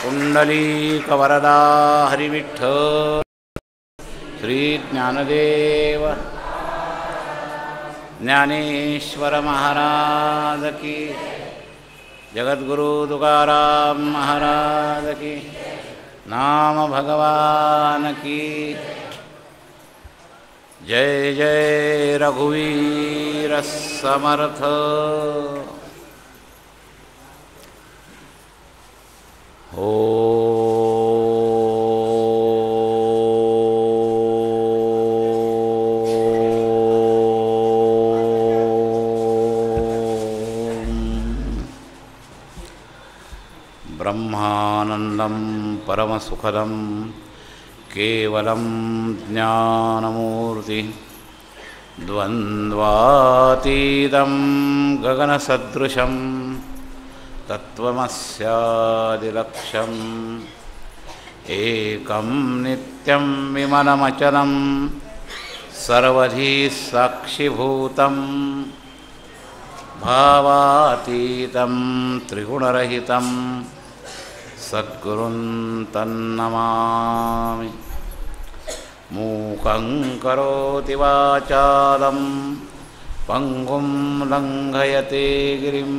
पुंडलीकवरदा हरिविठ्ठल श्री ज्ञानदेव ज्ञानेश्वर महाराज की, जगद्गुरु तुकाराम महाराज की, नाम भगवान की जय जय रघुवीर समर्थ। ओ ब्रह्मानंदं परमसुखदं केवलं ज्ञानमूर्ति द्वन्द्वातीतं गगनसदृशं तत्त्वमस्यादिलक्ष्यम् एकं नित्यं विमलमचलं सर्वधी साक्षिभूतं भावातीतं त्रिगुणरहितं सद्गुरुं तन्नमामि। मूकं करोति वाचालं पङ्गुं लङ्घयते गिरिं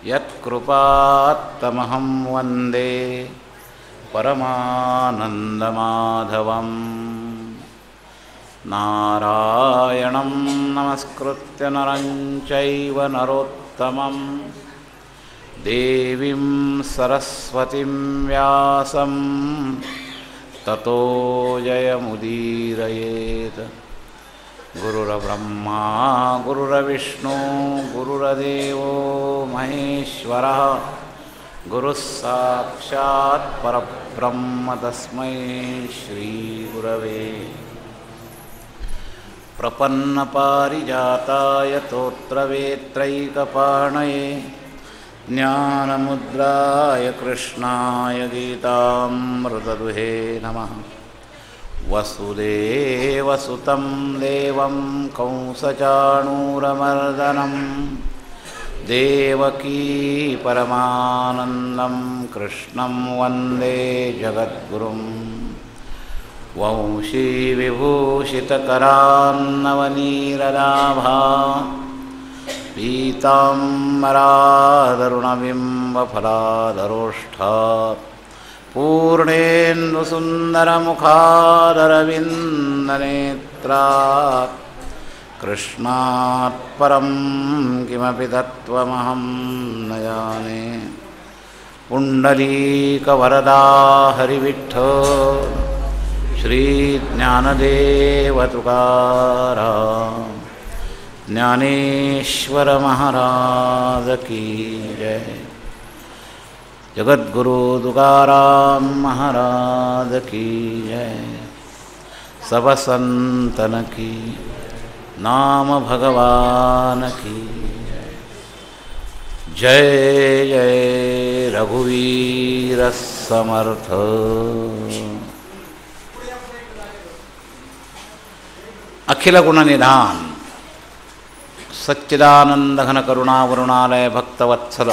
यत्कृपात्तमहं वन्दे परमानन्दमाधवं। नारायणं नमस्कृत्य नरं चैव नरोत्तमं देवीं सरस्वतीं व्यासं ततो जयमुदीरयेत्। गुरुर्ब्रह्मा गुरुर्विष्णु गुरुर्देवो महेश्वरः गुरुः साक्षात् परब्रह्म तस्मै श्रीगुरवे। प्रपन्नपारिजाताय तोत्रवेत्रैकपाणये ज्ञानमुद्राय कृष्णाय गीतामृतदुहे नमः। वसुदेवसुतं देवं कंसचाणूरमर्दनं देवकी परमानन्दं कृष्णं वन्दे जगद्गुरुं। वंशी विभूषितकरान्नवनीरदाभा पीताम्बरादरुणबिम्बफलाधरोष्ठात् पूर्णेन्दुसुन्दरमुखादरविन्दनेत्रात् कृष्णात् परं किमपि तत्त्वमहं न जाने। पुण्डलीकवरदा हरिविठ्ठल श्री ज्ञानदेव तुकाराम ज्ञानेश्वर महाराज की जय। जगद्गुरु तुकाराम महाराज की जय। सब संतन की, नाम भगवान की जय। जय जय रघुवीर समर्थ। अखिल गुण निधान सच्चिदानंद घन करुणावरुणालय भक्तवत्सल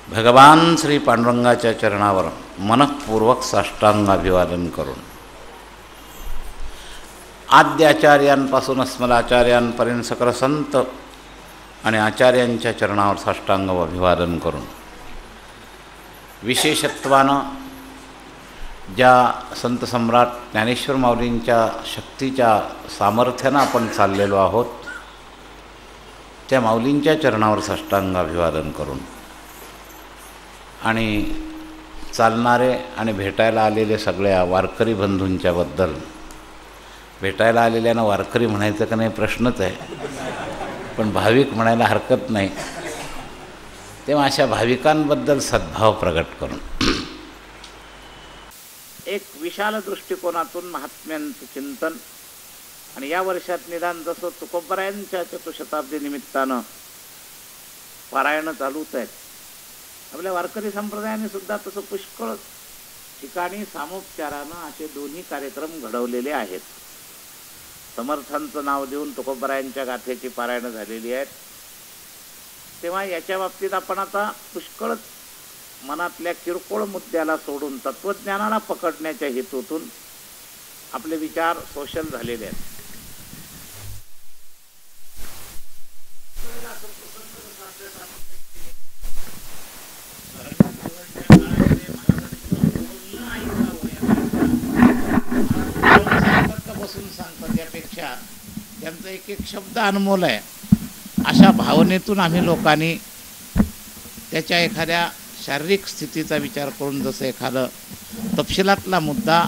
भगवान श्री पांडुरंगाच्या चरणावर मनःपूर्वक साष्टांगाभिवादन करून आद्याचार्यांपासून अस्मदाचार्यांपर्यंत सकल संत आणि आचार्यांच्या चरणावर साष्टांग अभिवादन करून विशेषत्वानं ज्या संत सम्राट ज्ञानेश्वर माऊलींच्या शक्तीच्या सामर्थ्यानं आपण चाललेलो आहोत त्या माऊलींच्या चरणावर साष्टांग अभिवादन करून आणि चालणारे आणि भेटायला आलेले सगळ्या वारकरी बंधूंच्या बद्दल, भेटायला आलेल्यानं वारकरी म्हणायचं का नाही प्रश्नच आहे, पण भाविक म्हणायला हरकत नाही, तेव्हा अशा भाविकांबद्दल सद्भाव प्रकट करून एक विशाल दृष्टिकोनातून महात्म्यांचं चिंतन आणि या वर्षात निदान जसं तुकोबरायांच्या चतुशताब्दी निमित्तानं पारायणं चालूच आहेत, आपल्या वारकरी संप्रदायाने सुद्धा तसं पुष्कळ ठिकाणी सामोपचारानं असे दोन्ही कार्यक्रम घडवलेले आहेत. समर्थांचं नाव देऊन तुकोबरायांच्या गाथेची पारायणं झालेली आहेत. तेव्हा याच्या बाबतीत आपण आता पुष्कळ मनातल्या किरकोळ मुद्द्याला सोडून तत्वज्ञानाला पकडण्याच्या हेतूतून आपले विचार सोशल झालेले आहेत. बसून सांगतात त्यापेक्षा त्यांचा एक एक शब्द अनमोल आहे. अशा भावनेतून आम्ही लोकांनी त्याच्या एखाद्या शारीरिक स्थितीचा विचार करून जसं एखादं तपशिलातला मुद्दा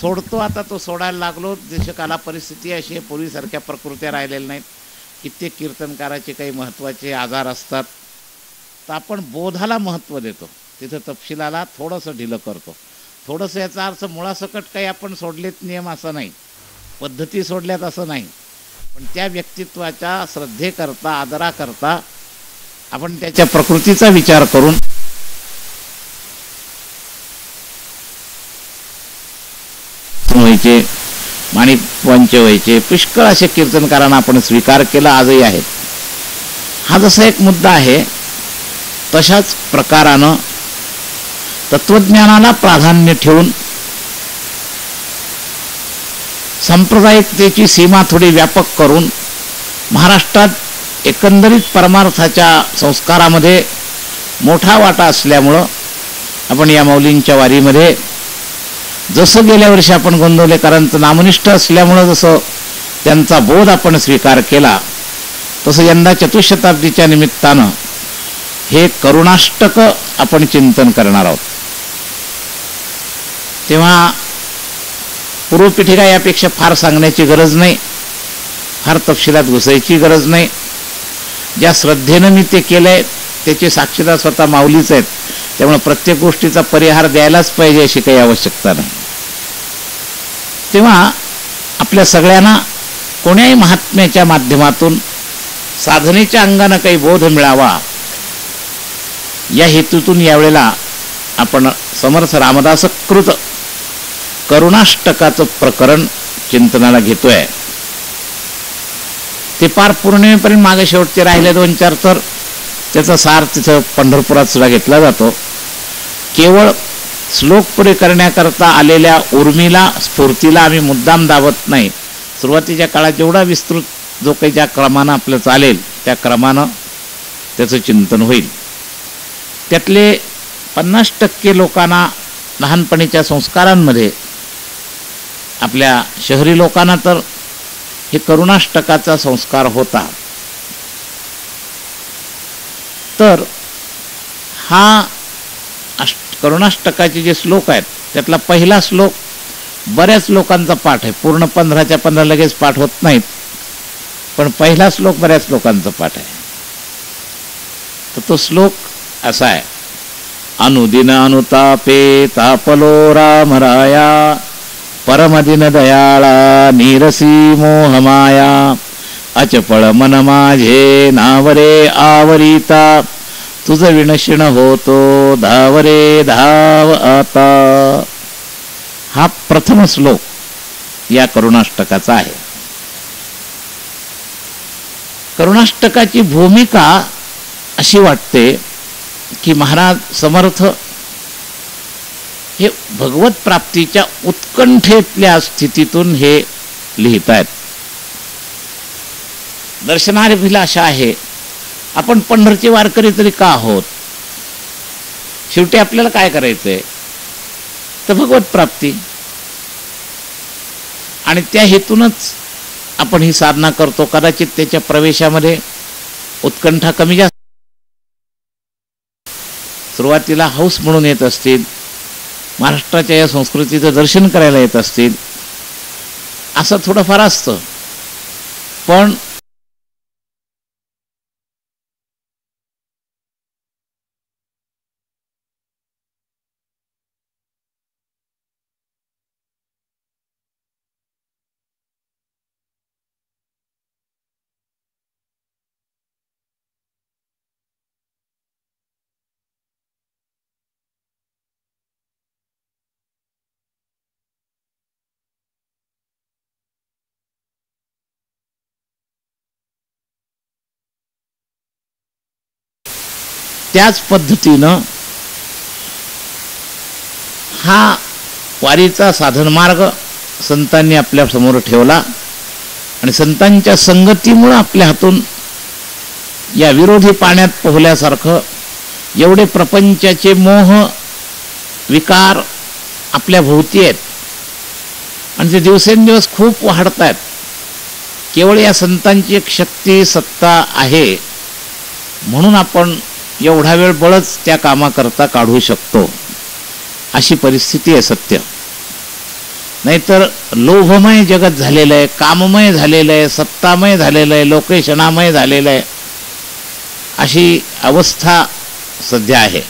सोडतो, आता तो सोडायला लागलो. देशकाला परिस्थिती अशी आहे, पूर्वीसारख्या प्रकृत्या राहिलेल्या नाहीत. कित्येक कीर्तनकाराचे काही महत्त्वाचे आजार असतात, तर आपण बोधाला महत्त्व देतो, तिथं तपशिलाला थोडंसं ढिलं करतो. थोडंसं याचा अर्थ मुळासकट काही आपण सोडलेत नियम असं नाही, पद्धती सोडल्यात असं नाही, पण त्या व्यक्तित्वाच्या श्रद्धेकरता आदराकरता आपण त्याच्या प्रकृतीचा विचार करून व्हायचे, माणिक पंच व्हायचे, पुष्कळ असे कीर्तनकारांना आपण स्वीकार केला, आजही आहेत. हा जसा एक मुद्दा आहे, तशाच प्रकारानं तत्वज्ञानाला प्राधान्य ठेवून सांप्रदायिकतेची सीमा थोडी व्यापक करून महाराष्ट्रात एकंदरीत परमार्थाच्या संस्कारामध्ये मोठा वाटा असल्यामुळं आपण या माऊलींच्या वारीमध्ये जसं गेल्या वर्षी आपण गोंदवलेकरांचं नामनिष्ठ असल्यामुळं जसं त्यांचा बोध आपण स्वीकार केला, तसं यंदा चतुशताब्दीच्या निमित्तानं हे करुणाष्टक आपण चिंतन करणार आहोत. तेव्हा पूर्वपीठिका यापेक्षा फार सांगण्याची गरज नाही, फार तपशिलात घुसायची गरज नाही. ज्या श्रद्धेनं मी ते केलंय त्याची साक्षीदार स्वतः माऊलीच आहेत, त्यामुळे प्रत्येक गोष्टीचा परिहार द्यायलाच पाहिजे अशी काही आवश्यकता नाही. तेव्हा आपल्या सगळ्यांना कोण्याही महात्म्याच्या माध्यमातून साधनेच्या अंगानं काही बोध मिळावा या हेतूतून यावेळेला आपण समर्थ रामदासकृत करुणाष्टकाचं प्रकरण चिंतनाला घेतोय. ते पार पौर्णिमेपर्यंत मागे शेवटचे राहिले 2-4, तर त्याचा सार तिथं पंढरपुरात सुद्धा घेतला जातो. केवळ श्लोक पुरे करण्याकरता आलेल्या उर्मीला स्फूर्तीला आम्ही मुद्दाम दाबत नाही. सुरुवातीच्या काळात जेवढा विस्तृत जो काही ज्या क्रमानं आपलं चालेल त्या क्रमानं त्याचं चिंतन होईल. त्यातले 50% लोकांना लहानपणीच्या संस्कारांमध्ये, आपल्या शहरी लोकांना तर हे करुणाष्टकाचा संस्कार होता. तर हा करुणाष्टकाचे जे श्लोक आहेत त्यातला पहिला श्लोक बऱ्याच लोकांचा पाठ आहे. पूर्ण 15च्या 15 लगेच पाठ होत नाहीत, पण पहिला श्लोक बऱ्याच लोकांचा पाठ आहे. तर तो श्लोक असा आहे: अनुदिन अनुतापे तापलो रामराया, परमदिन दयाळा नीरसी मोहमाया, अचपळ मन माझे नावरे आवरिता, तुझ विनशिण होतो धावरे धाव आता. हा प्रथम श्लोक या करुणाष्टकाचा आहे. करुणाष्टकाची भूमिका अशी वाटते की महाराज समर्थ हे भगवत प्राप्तीच्या उत्कंठेतल्या स्थितीतून हे लिहित आहेत. दर्शनाभिलाषा आहे. आपण पंढरचे वारकरी तरी का आहोत? शेवटी आपल्याला काय करायचंय तर भगवत प्राप्ती, आणि त्या हेतूनच आपण ही साधना करतो. कदाचित त्याच्या प्रवेशामध्ये उत्कंठा कमी जास्त, सुरुवातीला हौस म्हणून येत असतील, महाराष्ट्राच्या या संस्कृतीचं दर्शन करायला येत असतील, असं थोडंफार असतं. पण त्याच पद्धतीनं हा वारीचा साधनमार्ग संतांनी आपल्या समोर ठेवला आणि संतांच्या संगतीमुळे आपल्या हातून या विरोधी पाण्यात पोहल्यासारखं एवढे प्रपंचाचे मोह विकार आपल्या भोवती आहेत आणि ते दिवसेंदिवस खूप वाढत आहेत. केवळ या संतांची एक शक्ती सत्ता आहे म्हणून आपण एवढा वेळ बळच त्या कामाकरता काढू शकतो, अशी परिस्थिती आहे सत्य. नाहीतर लोभमय जगत झालेलं आहे, काममय झालेलं आहे, सत्तामय झालेलं आहे, लोकेशनामय झालेलं आहे, अशी अवस्था सध्या आहे.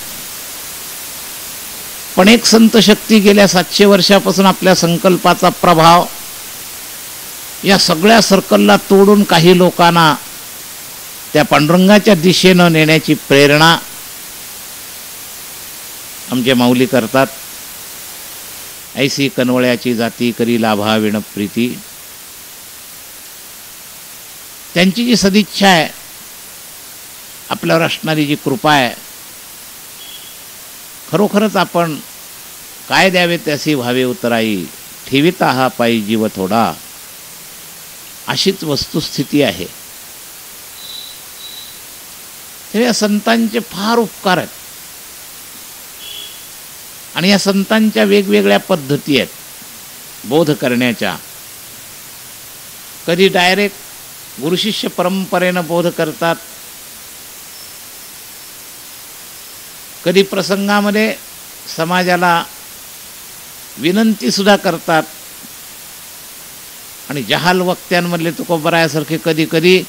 पण एक संत शक्ती गेल्या 700 वर्षापासून आपल्या संकल्पाचा प्रभाव या सगळ्या सर्कलला तोडून काही लोकांना त्या पांडुरंगाच्या दिशेनं नेण्याची प्रेरणा आमचे माऊली करतात. ऐसी कनवळ्याची जाती करी लाभा विण प्रीती. त्यांची जी सदिच्छा आहे, आपल्यावर असणारी जी कृपा आहे, खरोखरच आपण काय द्यावे त्यासी व्हावे उतराई, ठेविता हा पायी जीव थोडा, अशीच वस्तुस्थिती आहे. तेव्हा या संतांचे फार उपकार आहेत आणि या संतांच्या वेगवेगळ्या पद्धती आहेत बोध करण्याच्या. कधी डायरेक्ट गुरुशिष्य परंपरेनं बोध करतात, कधी प्रसंगामध्ये समाजाला विनंती सुद्धा करतात आणि जहाल वक्त्यांमधले तुकोबरायासारखे कधी कधी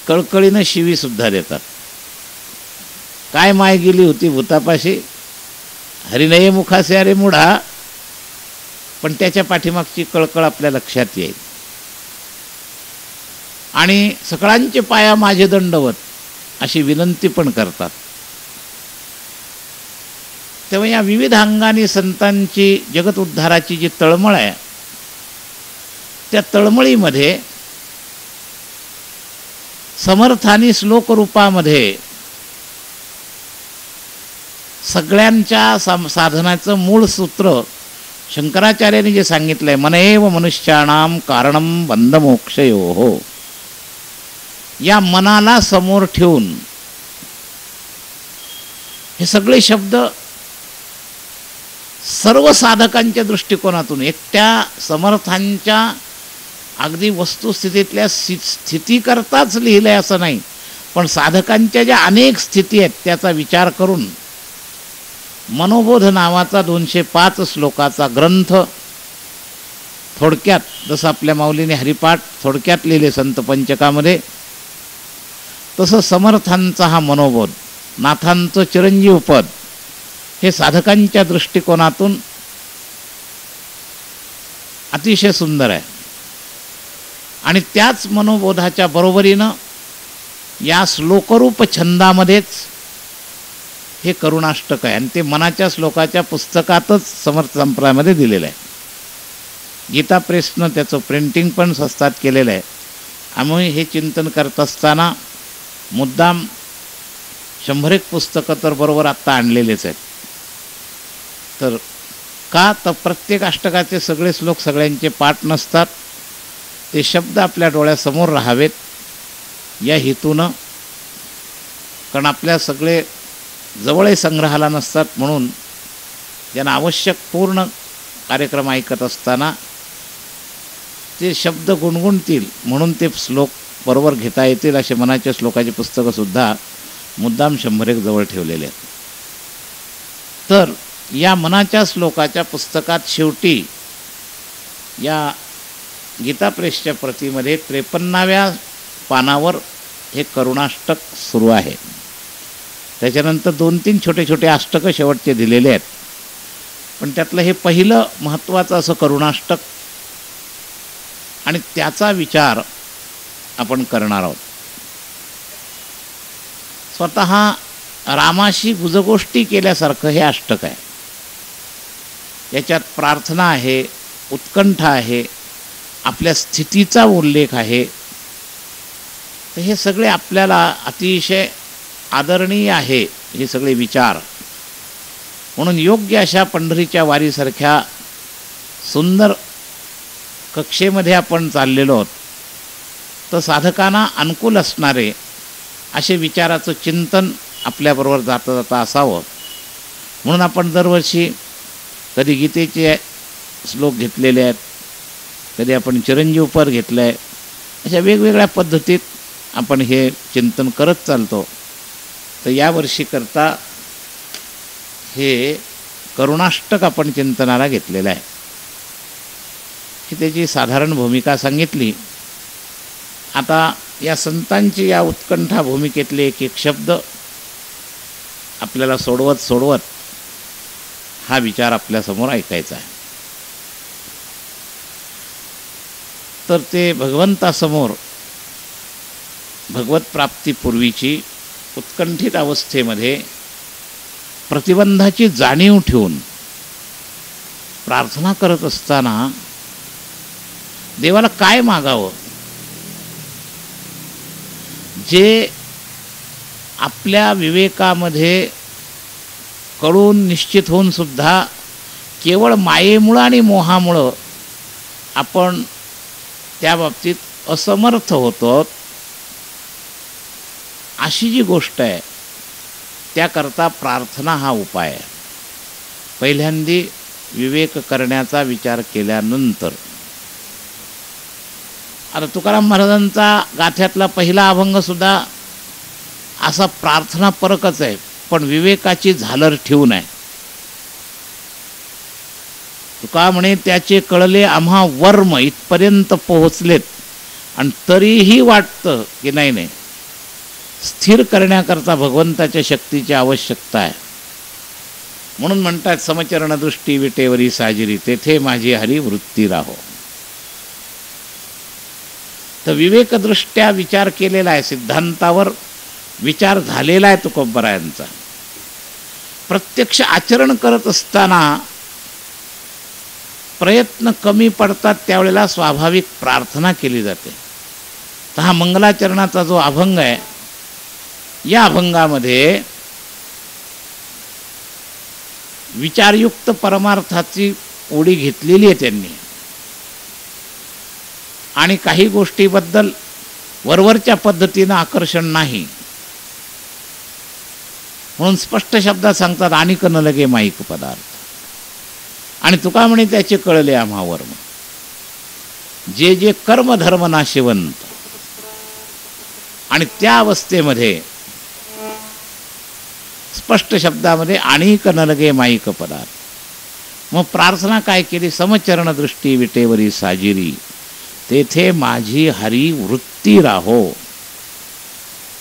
कळकळीनं शिवी सुद्धा देतात. काय माय गेली होती भूतापाशी, हरिनये मुखासे अरे मुढा, पण त्याच्या पाठीमागची कळकळ आपल्या लक्षात येईल. आणि सकळांचे पाया माझे दंडवत अशी विनंती पण करतात. तेव्हा या विविध अंगाने संतांची जगत उद्धाराची जी तळमळ आहे, त्या तळमळीमध्ये समर्थानी श्लोकरूपामध्ये सगळ्यांच्या साधनाचं मूळ सूत्र शंकराचार्यांनी जे सांगितलंय, मनएव मनुष्याणाम कारणम बंधमोक्षयोः, या मनाला समोर ठेवून हे सगळे शब्द सर्व साधकांच्या दृष्टिकोनातून, एकट्या समर्थांच्या अगदी वस्तुस्थितीतल्या स्थितीकरताच लिहिलंय असं नाही, पण साधकांच्या ज्या अनेक स्थिती आहेत त्याचा विचार करून मनोबोध नावाचा 205 श्लोकाचा ग्रंथ थोडक्यात, जसं आपल्या माऊलीने हरिपाठ थोडक्यात लिहिले संत पंचकामध्ये, तसं समर्थांचा हा मनोबोध, नाथांचं चिरंजीव पद, हे साधकांच्या दृष्टिकोनातून अतिशय सुंदर आहे. आणि त्याच मनोबोधाच्या बरोबरीनं या श्लोकरूप छंदामध्येच हे करुणाष्टक आहे आणि ते मनाच्या श्लोकाच्या पुस्तकातच समर्थ संप्रदायामध्ये दिलेलं आहे. गीता प्रेसनं त्याचं प्रिंटिंग पण स्वस्तात केलेलं आहे. आम्ही हे चिंतन करत असताना मुद्दाम 100 पुस्तकं तर बरोबर आत्ता आणलेलेच आहेत. तर का तर प्रत्येक अष्टकाचे सगळे श्लोक सगळ्यांचे पाठ नसतात, ते शब्द आपल्या डोळ्यासमोर राहावेत या हेतूनं, कारण आपल्या सगळे जवळही संग्रहाला नसतात, म्हणून ज्यांना आवश्यक पूर्ण कार्यक्रम ऐकत असताना ते शब्द गुणगुणतील म्हणून ते श्लोक बरोबर घेता येतील असे मनाच्या श्लोकाची पुस्तकंसुद्धा मुद्दाम 100 जवळ ठेवलेले आहेत. तर या मनाच्या श्लोकाच्या पुस्तकात शेवटी या गीता प्रेसच्या प्रतीमध्ये 53व्या पानावर हे करुणाष्टक सुरू आहे. त्याच्यानंतर 2-3 छोटे छोटे अष्टकं शेवटचे दिलेले आहेत, पण त्यातलं हे पहिलं महत्त्वाचं असं करुणाष्टक आणि त्याचा विचार आपण करणार आहोत. स्वतः रामाशी गुजगोष्टी केल्यासारखं हे अष्टक आहे. याच्यात प्रार्थना आहे, उत्कंठा आहे, आपल्या स्थितीचा उल्लेख आहे. तर हे सगळे आपल्याला अतिशय आदरणीय आहे हे सगळे विचार. म्हणून योग्य अशा पंढरीच्या वारीसारख्या सुंदर कक्षेमध्ये आपण चाललेलो आहोत, तर साधकांना अनुकूल असणारे असे विचाराचं चिंतन आपल्याबरोबर जाता जाता असावं. म्हणून आपण दरवर्षी कधी गीतेचे श्लोक घेतलेले आहेत, कधी आपण चिरंजीवपर घेतलं आहे. अशा वेगवेगळ्या पद्धतीत आपण हे चिंतन करत चालतो. तर यावर्षी करता हे करुणाष्टक आपण चिंतनाला घेतलेलं आहे. ही त्याची साधारण भूमिका सांगितली. आता या संतांची या उत्कंठा भूमिकेतले एक एक शब्द आपल्याला सोडवत सोडवत हा विचार आपल्यासमोर ऐकायचा आहे. तर ते भगवंतासमोर भगवत प्राप्तीपूर्वीची उत्कंठित अवस्थेमध्ये प्रतिबंधाची जाणीव ठेवून प्रार्थना करत असताना देवाला काय मागावं, जे आपल्या विवेकामध्ये कळून निश्चित होऊन सुद्धा केवळ मायेमुळं आणि मोहामुळं आपण त्या बाबतीत असमर्थ होतो, अशी जी गोष्ट आहे त्याकरता प्रार्थना हा उपाय आहे. पहिल्यांदी विवेक करण्याचा विचार केल्यानंतर. आता तुकाराम महाराजांचा गाथ्यातला पहिला अभंगसुद्धा असा प्रार्थनापरकच आहे, पण विवेकाची झालर ठेवून आहे. तुका म्हणे त्याचे कळले आम्हा वर्म, इथपर्यंत पोहोचलेत आणि तरीही वाटतं की नाही, स्थिर करण्याकरता भगवंताच्या शक्तीची आवश्यकता आहे. म्हणून म्हणतात समचरण दृष्टी विटेवरी साजिरी, तेथे माझी हरी वृत्ती राहो. तर विवेकदृष्ट्या विचार केलेला आहे, सिद्धांतावर विचार झालेला आहे तुकोबरायांचा. प्रत्यक्ष आचरण करत असताना प्रयत्न कमी पडतात, त्यावेळेला स्वाभाविक प्रार्थना केली जाते. तर हा मंगलाचरणाचा जो अभंग आहे, या अभंगामध्ये विचारयुक्त परमार्थाची ओढी घेतलेली आहे त्यांनी, आणि काही गोष्टीबद्दल वरवरच्या पद्धतीनं आकर्षण नाही. म्हणून स्पष्ट शब्दात सांगतात आणिक न लगे माईक पदार्थ. आणि तुका म्हणे त्याचे कळले आम्हा वर्म, जे जे कर्मधर्म नाशिवंत. आणि त्या अवस्थेमध्ये स्पष्ट शब्दामध्ये आणिक न लगे माईक पदार्थ. मग प्रार्थना काय केली, समचरण दृष्टी विटेवरी साजिरी, तेथे माझी हरी वृत्ती राहो.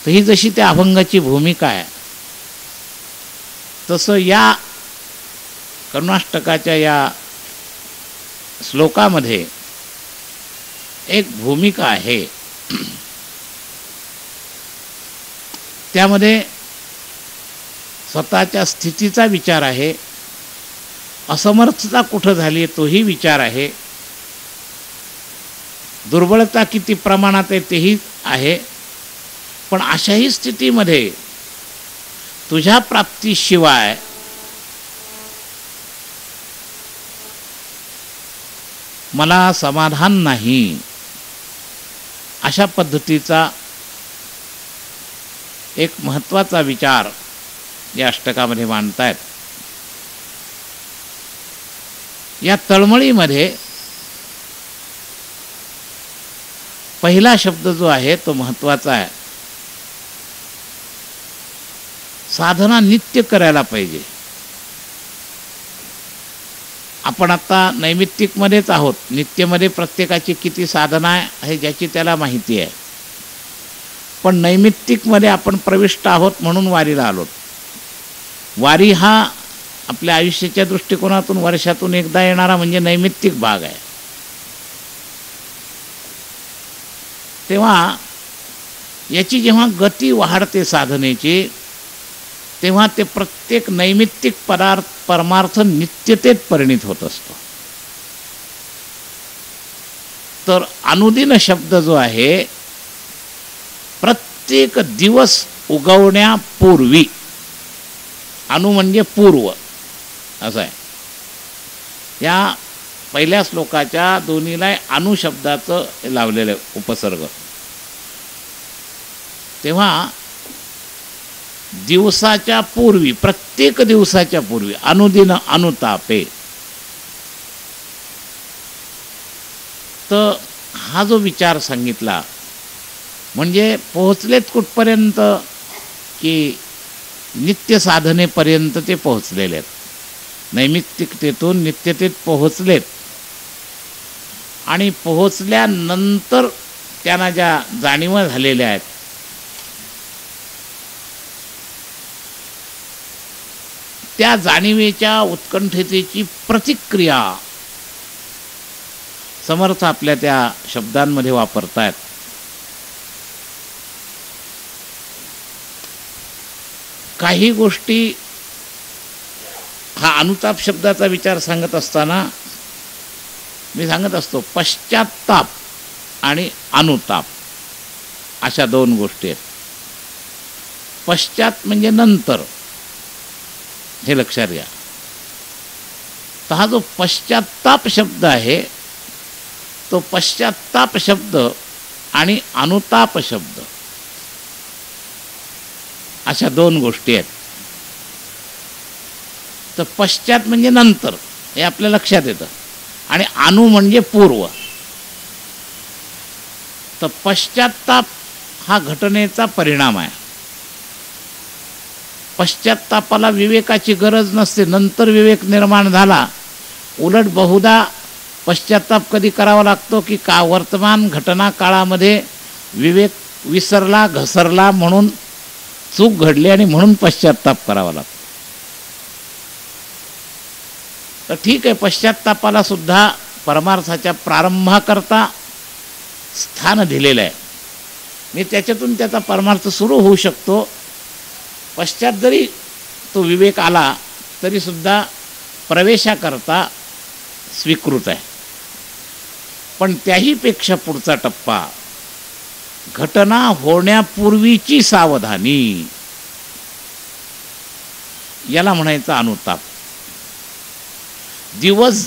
तर ही जशी त्या अभंगाची भूमिका आहे, तसं या करुणाष्टकाच्या या श्लोकामध्ये एक भूमिका आहे. त्यामध्ये स्वतःच्या स्थितीचा विचार आहे, असमर्थता कुठं झाली तोही विचार आहे, दुर्बलता किती प्रमाणात आहे तेही आहे. पण अशाही स्थितीमध्ये तुझ्या प्राप्तीशिवाय मला समाधान नाही, अशा पद्धतीचा एक महत्त्वाचा विचार या अष्टकामध्ये मांडतायत. या तळमळीमध्ये पहिला शब्द जो आहे तो महत्त्वाचा आहे. साधना नित्य करायला पाहिजे. आपण आता नैमित्तिकमध्येच आहोत, नित्यमध्ये प्रत्येकाची किती साधना आहे ज्याची त्याला माहिती आहे. पण नैमित्तिकमध्ये आपण प्रविष्ट आहोत म्हणून वारीला आलोत. वारी हा आपल्या आयुष्याच्या दृष्टिकोनातून वर्षातून एकदा येणारा म्हणजे नैमित्तिक भाग आहे. तेव्हा याची जेव्हा गती वाढते साधनेची, तेव्हा ते प्रत्येक नैमित्तिक परमार्थ नित्यतेत परिणित होत असतो. तर अनुदिन शब्द जो आहे, प्रत्येक दिवस उगवण्यापूर्वी, अनु म्हणजे पूर्व असं आहे. या पहिल्या श्लोकाच्या दोन्हीला अनु शब्दाचं लावलेलं उपसर्ग. तेव्हा दिवसाच्या पूर्वी, प्रत्येक दिवसाच्या पूर्वी, अनुदिन अनुतापे, तर हा जो विचार सांगितला म्हणजे पोहोचलेत कुठपर्यंत की नित्य साधनेपर्यंत ते पोहोचलेले आहेत. नैमित्तिकतेतून नित्यतेत पोहोचलेत आणि पोहोचल्यानंतर त्यांना ज्या जाणीवा झालेल्या आहेत त्या जाणीवेच्या उत्कंठतेची प्रतिक्रिया समर्थ आपल्या त्या शब्दांमध्ये वापरतायत. काही गोष्टी हा अनुताप शब्दाचा विचार सांगत असताना मी सांगत असतो पश्चात्ताप आणि अनुताप अशा दोन गोष्टी आहेत. पश्चात म्हणजे नंतर, हे लक्षात घ्या. तर हा जो पश्चात्ताप शब्द आहे तो पश्चात्ताप शब्द आणि अनुताप शब्द अशा दोन गोष्टी आहेत. तर पश्चात म्हणजे नंतर, हे आपल्या लक्षात येतं, आणि अनु म्हणजे पूर्व. तर पश्चात्ताप हा घटनेचा परिणाम आहे. पश्चात्तापाला विवेकाची गरज नसते, नंतर विवेक निर्माण झाला. उलट बहुधा पश्चात्ताप कधी करावा लागतो की का वर्तमान घटना काळामध्ये विवेक विसरला, घसरला, म्हणून चूक घडली आणि म्हणून पश्चात्ताप करावा लागतो. तर ठीक आहे, पश्चात्तापाला सुद्धा परमार्थाच्या प्रारंभाकरता स्थान दिलेलं आहे. मी त्याच्यातून त्याचा परमार्थ सुरू होऊ शकतो. पश्चात जरी तो विवेक आला तरी सुद्धा प्रवेशाकरता स्वीकृत आहे. पण त्याहीपेक्षा पुढचा टप्पा घटना होण्यापूर्वीची सावधानी, याला म्हणायचं अनुताप. दिवस,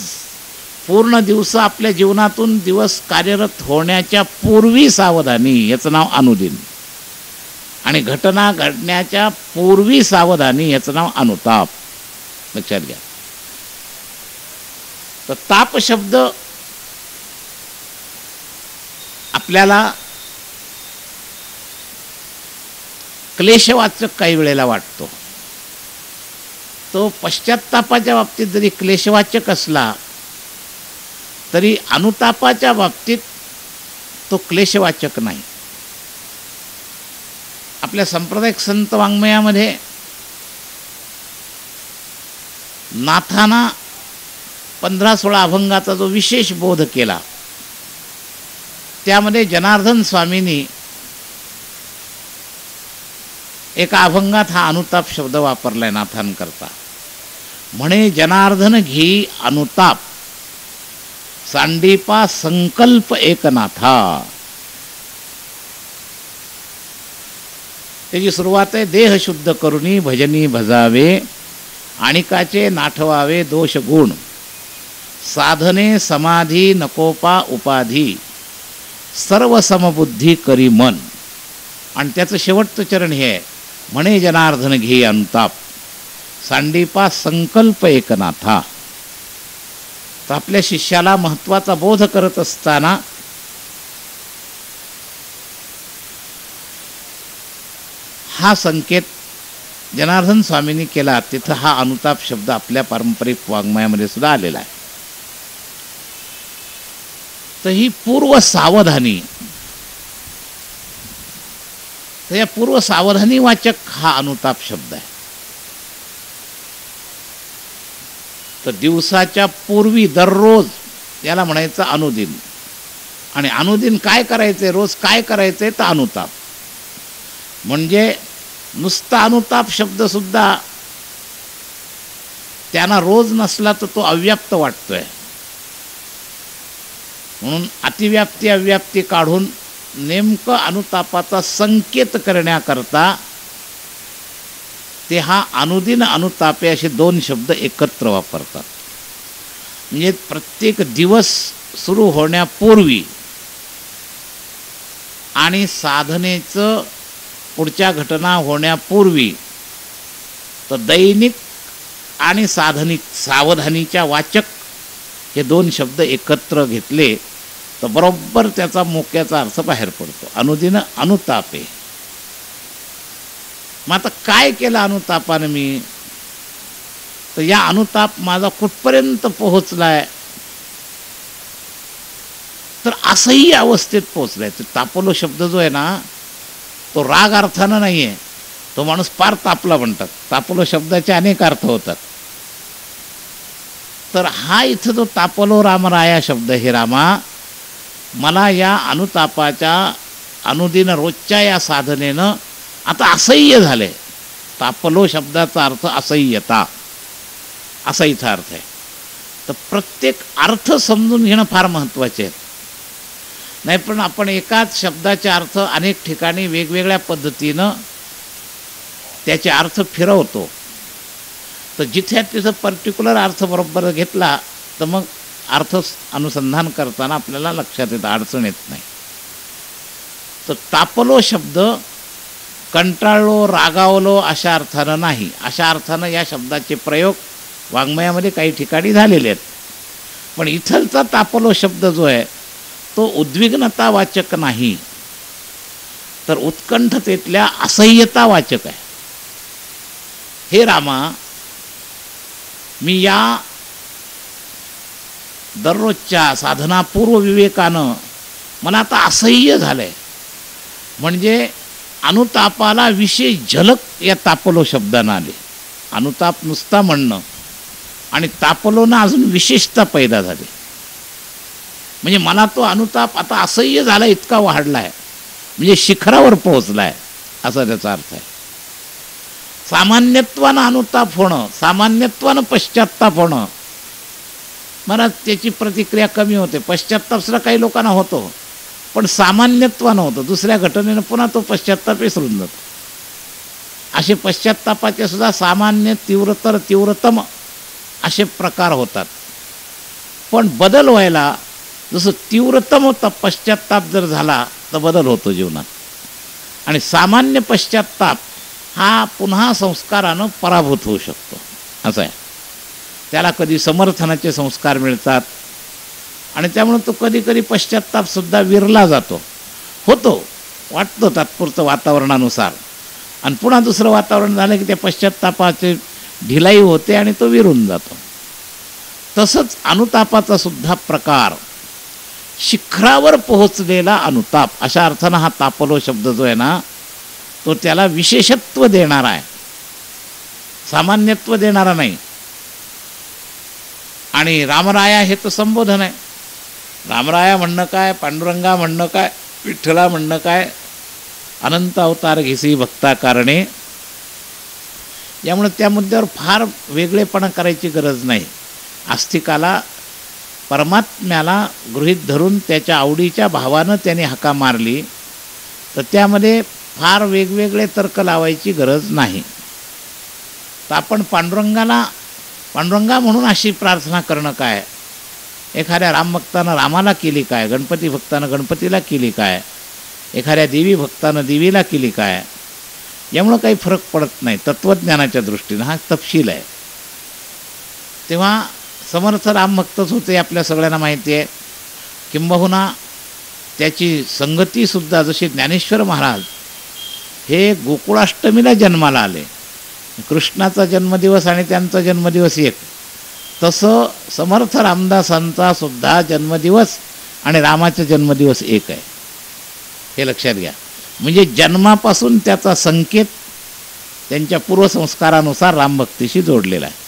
पूर्ण दिवस आपल्या जीवनातून दिवस कार्यरत होण्याच्या पूर्वी सावधानी, याचं नाव अनुदिन. आणि घटना घडण्याच्या पूर्वी सावधानी, याचं नाव अनुताप. लक्षात घ्या. तर ताप शब्द आपल्याला क्लेशवाचक काही वेळेला वाटतो. तो पश्चात्तापाच्या बाबतीत जरी क्लेशवाचक असला तरी अनुतापाच्या बाबतीत तो क्लेशवाचक नाही. आपल्या सांप्रदायिक संत वाङ्मयामध्ये नाथांना 15-16 अभंगाचा जो विशेष बोध केला त्यामध्ये जनार्दन स्वामींनी एका अभंगात हा अनुताप शब्द वापरलाय नाथांकरता. म्हणे जनार्दन घेई अनुताप, सांडीपा संकल्प एकनाथा. त्याची सुरुवात आहे, देह शुद्ध करुणी भजनी भजावे, आणिकाचे नाठवावे दोष गुण, साधने समाधी नकोपा उपाधी, सर्व समबुद्धी करी मन. आणि त्याचं शेवटचं चरण हे आहे, म्हणे जनार्दन घेई अनुताप, सांडीपा संकल्प एकनाथा. तर आपल्या शिष्याला महत्त्वाचा बोध करत असताना हा संकेत जनार्दन स्वामींनी केला. तिथं हा अनुताप शब्द आपल्या पारंपरिक वाङ्मयामध्ये सुद्धा आलेला आहे. तर ही पूर्व सावधानी, तर या पूर्व सावधानी वाचक हा अनुताप शब्द आहे. तर दिवसाच्या पूर्वी दररोज याला म्हणायचं अनुदिन. आणि अनुदिन काय करायचंय, रोज काय करायचंय, तर अनुताप. म्हणजे नुसता अनुताप शब्द सुद्धा त्यांना रोज नसला तर तो अव्याप्त वाटतोय. म्हणून अतिव्याप्ती अव्याप्ती काढून नेमकं अनुतापाचा संकेत करण्याकरता ते हा अनुदिन अनुतापे असे दोन शब्द एकत्र वापरतात. म्हणजे प्रत्येक दिवस सुरू होण्यापूर्वी आणि साधनेचं पुढच्या घटना होण्यापूर्वी तर दैनिक आणि साधनिक सावधानीच्या वाचक हे दोन शब्द एकत्र घेतले तर बरोबर त्याचा मोक्याचा अर्थ बाहेर पडतो. अनुदिन अनुतापे. मग आता काय केलं अनुतापानं मी? तर या अनुताप माझा कुठपर्यंत पोहोचलाय? तर असह्य अवस्थेत पोहोचलाय. तर तापलो शब्द जो आहे ना तो राग अर्थानं नाही आहे. तो माणूस पार तापला म्हणतात. तापलो शब्दाचे अनेक अर्थ होतात. तर हा इथं जो तापलो रामराया शब्द, हे रामा मला या अनुतापाच्या अनुदिन रोजच्या या साधनेनं आता असह्य झाले. तापलो शब्दाचा अर्थ असह्यता, असा इथं अर्थ आहे. तर प्रत्येक अर्थ समजून घेणं फार महत्त्वाचे आहे. नाही पण आपण एकाच शब्दाचे अर्थ अनेक ठिकाणी वेगवेगळ्या पद्धतीनं त्याचे अर्थ फिरवतो. तर जिथे तिथं पर्टिक्युलर अर्थ बरोबर घेतला तर मग अर्थ अनुसंधान करताना आपल्याला लक्षात येतं, अडचण येत नाही. तर तापलो शब्द कंटाळलो, रागावलो अशा अर्थानं नाही. अशा अर्थानं या शब्दाचे प्रयोग वाङ्मयामध्ये काही ठिकाणी झालेले आहेत. पण इथलचा तापलो शब्द जो आहे तो उद्विग्नतावाचक नाही, तर उत्कंठतेतल्या असह्यतावाचक आहे. हे रामा, मी या दररोजच्या साधनापूर्व विवेकानं मला आता असह्य झालंय. म्हणजे अनुतापाला विशेष झलक या तापलो शब्दानं आली. अनुताप नुसता म्हणणं आणि तापलोनं अजून विशेषता पैदा झाली. म्हणजे मला तो अनुताप आता असह्य झाला, इतका वाढलाय, म्हणजे शिखरावर पोहोचलाय, असा त्याचा अर्थ आहे. सामान्यत्वानं अनुताप होणं, सामान्यत्वानं पश्चात्ताप होणं, मला त्याची प्रतिक्रिया कमी होते. पश्चात्ताप सुद्धा काही लोकांना होतो, पण सामान्यत्वानं होतं. दुसऱ्या घटनेनं पुन्हा तो पश्चात्ताप विसरून जातो. असे पश्चात्तापाचे सुद्धा सामान्य, तीव्रतर, तीव्रतम असे प्रकार होतात. पण बदल व्हायला जसं तीव्रतम पश्चात्ताप जर झाला तर बदल होतो जीवनात. आणि सामान्य पश्चात्ताप हा पुन्हा संस्कारानं पराभूत होऊ शकतो, असं आहे. त्याला कधी समर्थनाचे संस्कार मिळतात आणि त्यामुळे तो कधी कधी पश्चात्तापसुद्धा विरला जातो. होतो, वाटतं तात्पुरतं वातावरणानुसार, आणि पुन्हा दुसरं वातावरण झालं की त्या पश्चात्तापाची ढिलाई होते आणि तो विरून जातो. तसंच अनुतापाचा सुद्धा प्रकार शिखरावर पोहोचलेला अनुताप, अशा अर्थानं हा तापलो शब्द जो आहे ना तो त्याला विशेषत्व देणारा आहे, सामान्यत्व देणारा नाही. आणि रामराया हे तर संबोधन आहे. रामराया म्हणणं काय, पांडुरंगा म्हणणं काय, विठ्ठला म्हणणं काय, अनंत अवतार घेसी भक्ता कारणे. यामुळे त्या मुद्द्यावर फार वेगळेपणा करायची गरज नाही. आस्तिकाला परमात्म्याला गृहीत धरून त्याच्या आवडीच्या भावानं त्याने हाका मारली तर त्यामध्ये फार वेगवेगळे तर्क लावायची गरज नाही. तर आपण पांडुरंगा म्हणून अशी प्रार्थना करणं काय, एखाद्या रामभक्तानं रामाला केली काय, गणपती भक्तानं गणपतीला केली काय, एखाद्या देवी भक्तानं देवीला केली काय, यामुळं काही फरक पडत नाही. तत्त्वज्ञानाच्या दृष्टीनं हा तपशील आहे. तेव्हा समर्थ रामभक्तच होते, आपल्या सगळ्यांना माहिती आहे. किंबहुना त्याची संगतीसुद्धा, जशी ज्ञानेश्वर महाराज हे गोकुळाष्टमीला जन्माला आले, कृष्णाचा जन्मदिवस आणि त्यांचा जन्मदिवस एक, तसं समर्थ रामदासांचा सुद्धा जन्मदिवस आणि रामाचा जन्मदिवस एक आहे, हे लक्षात घ्या. म्हणजे जन्मापासून त्याचा संकेत त्यांच्या पूर्वसंस्कारानुसार रामभक्तीशी जोडलेला आहे.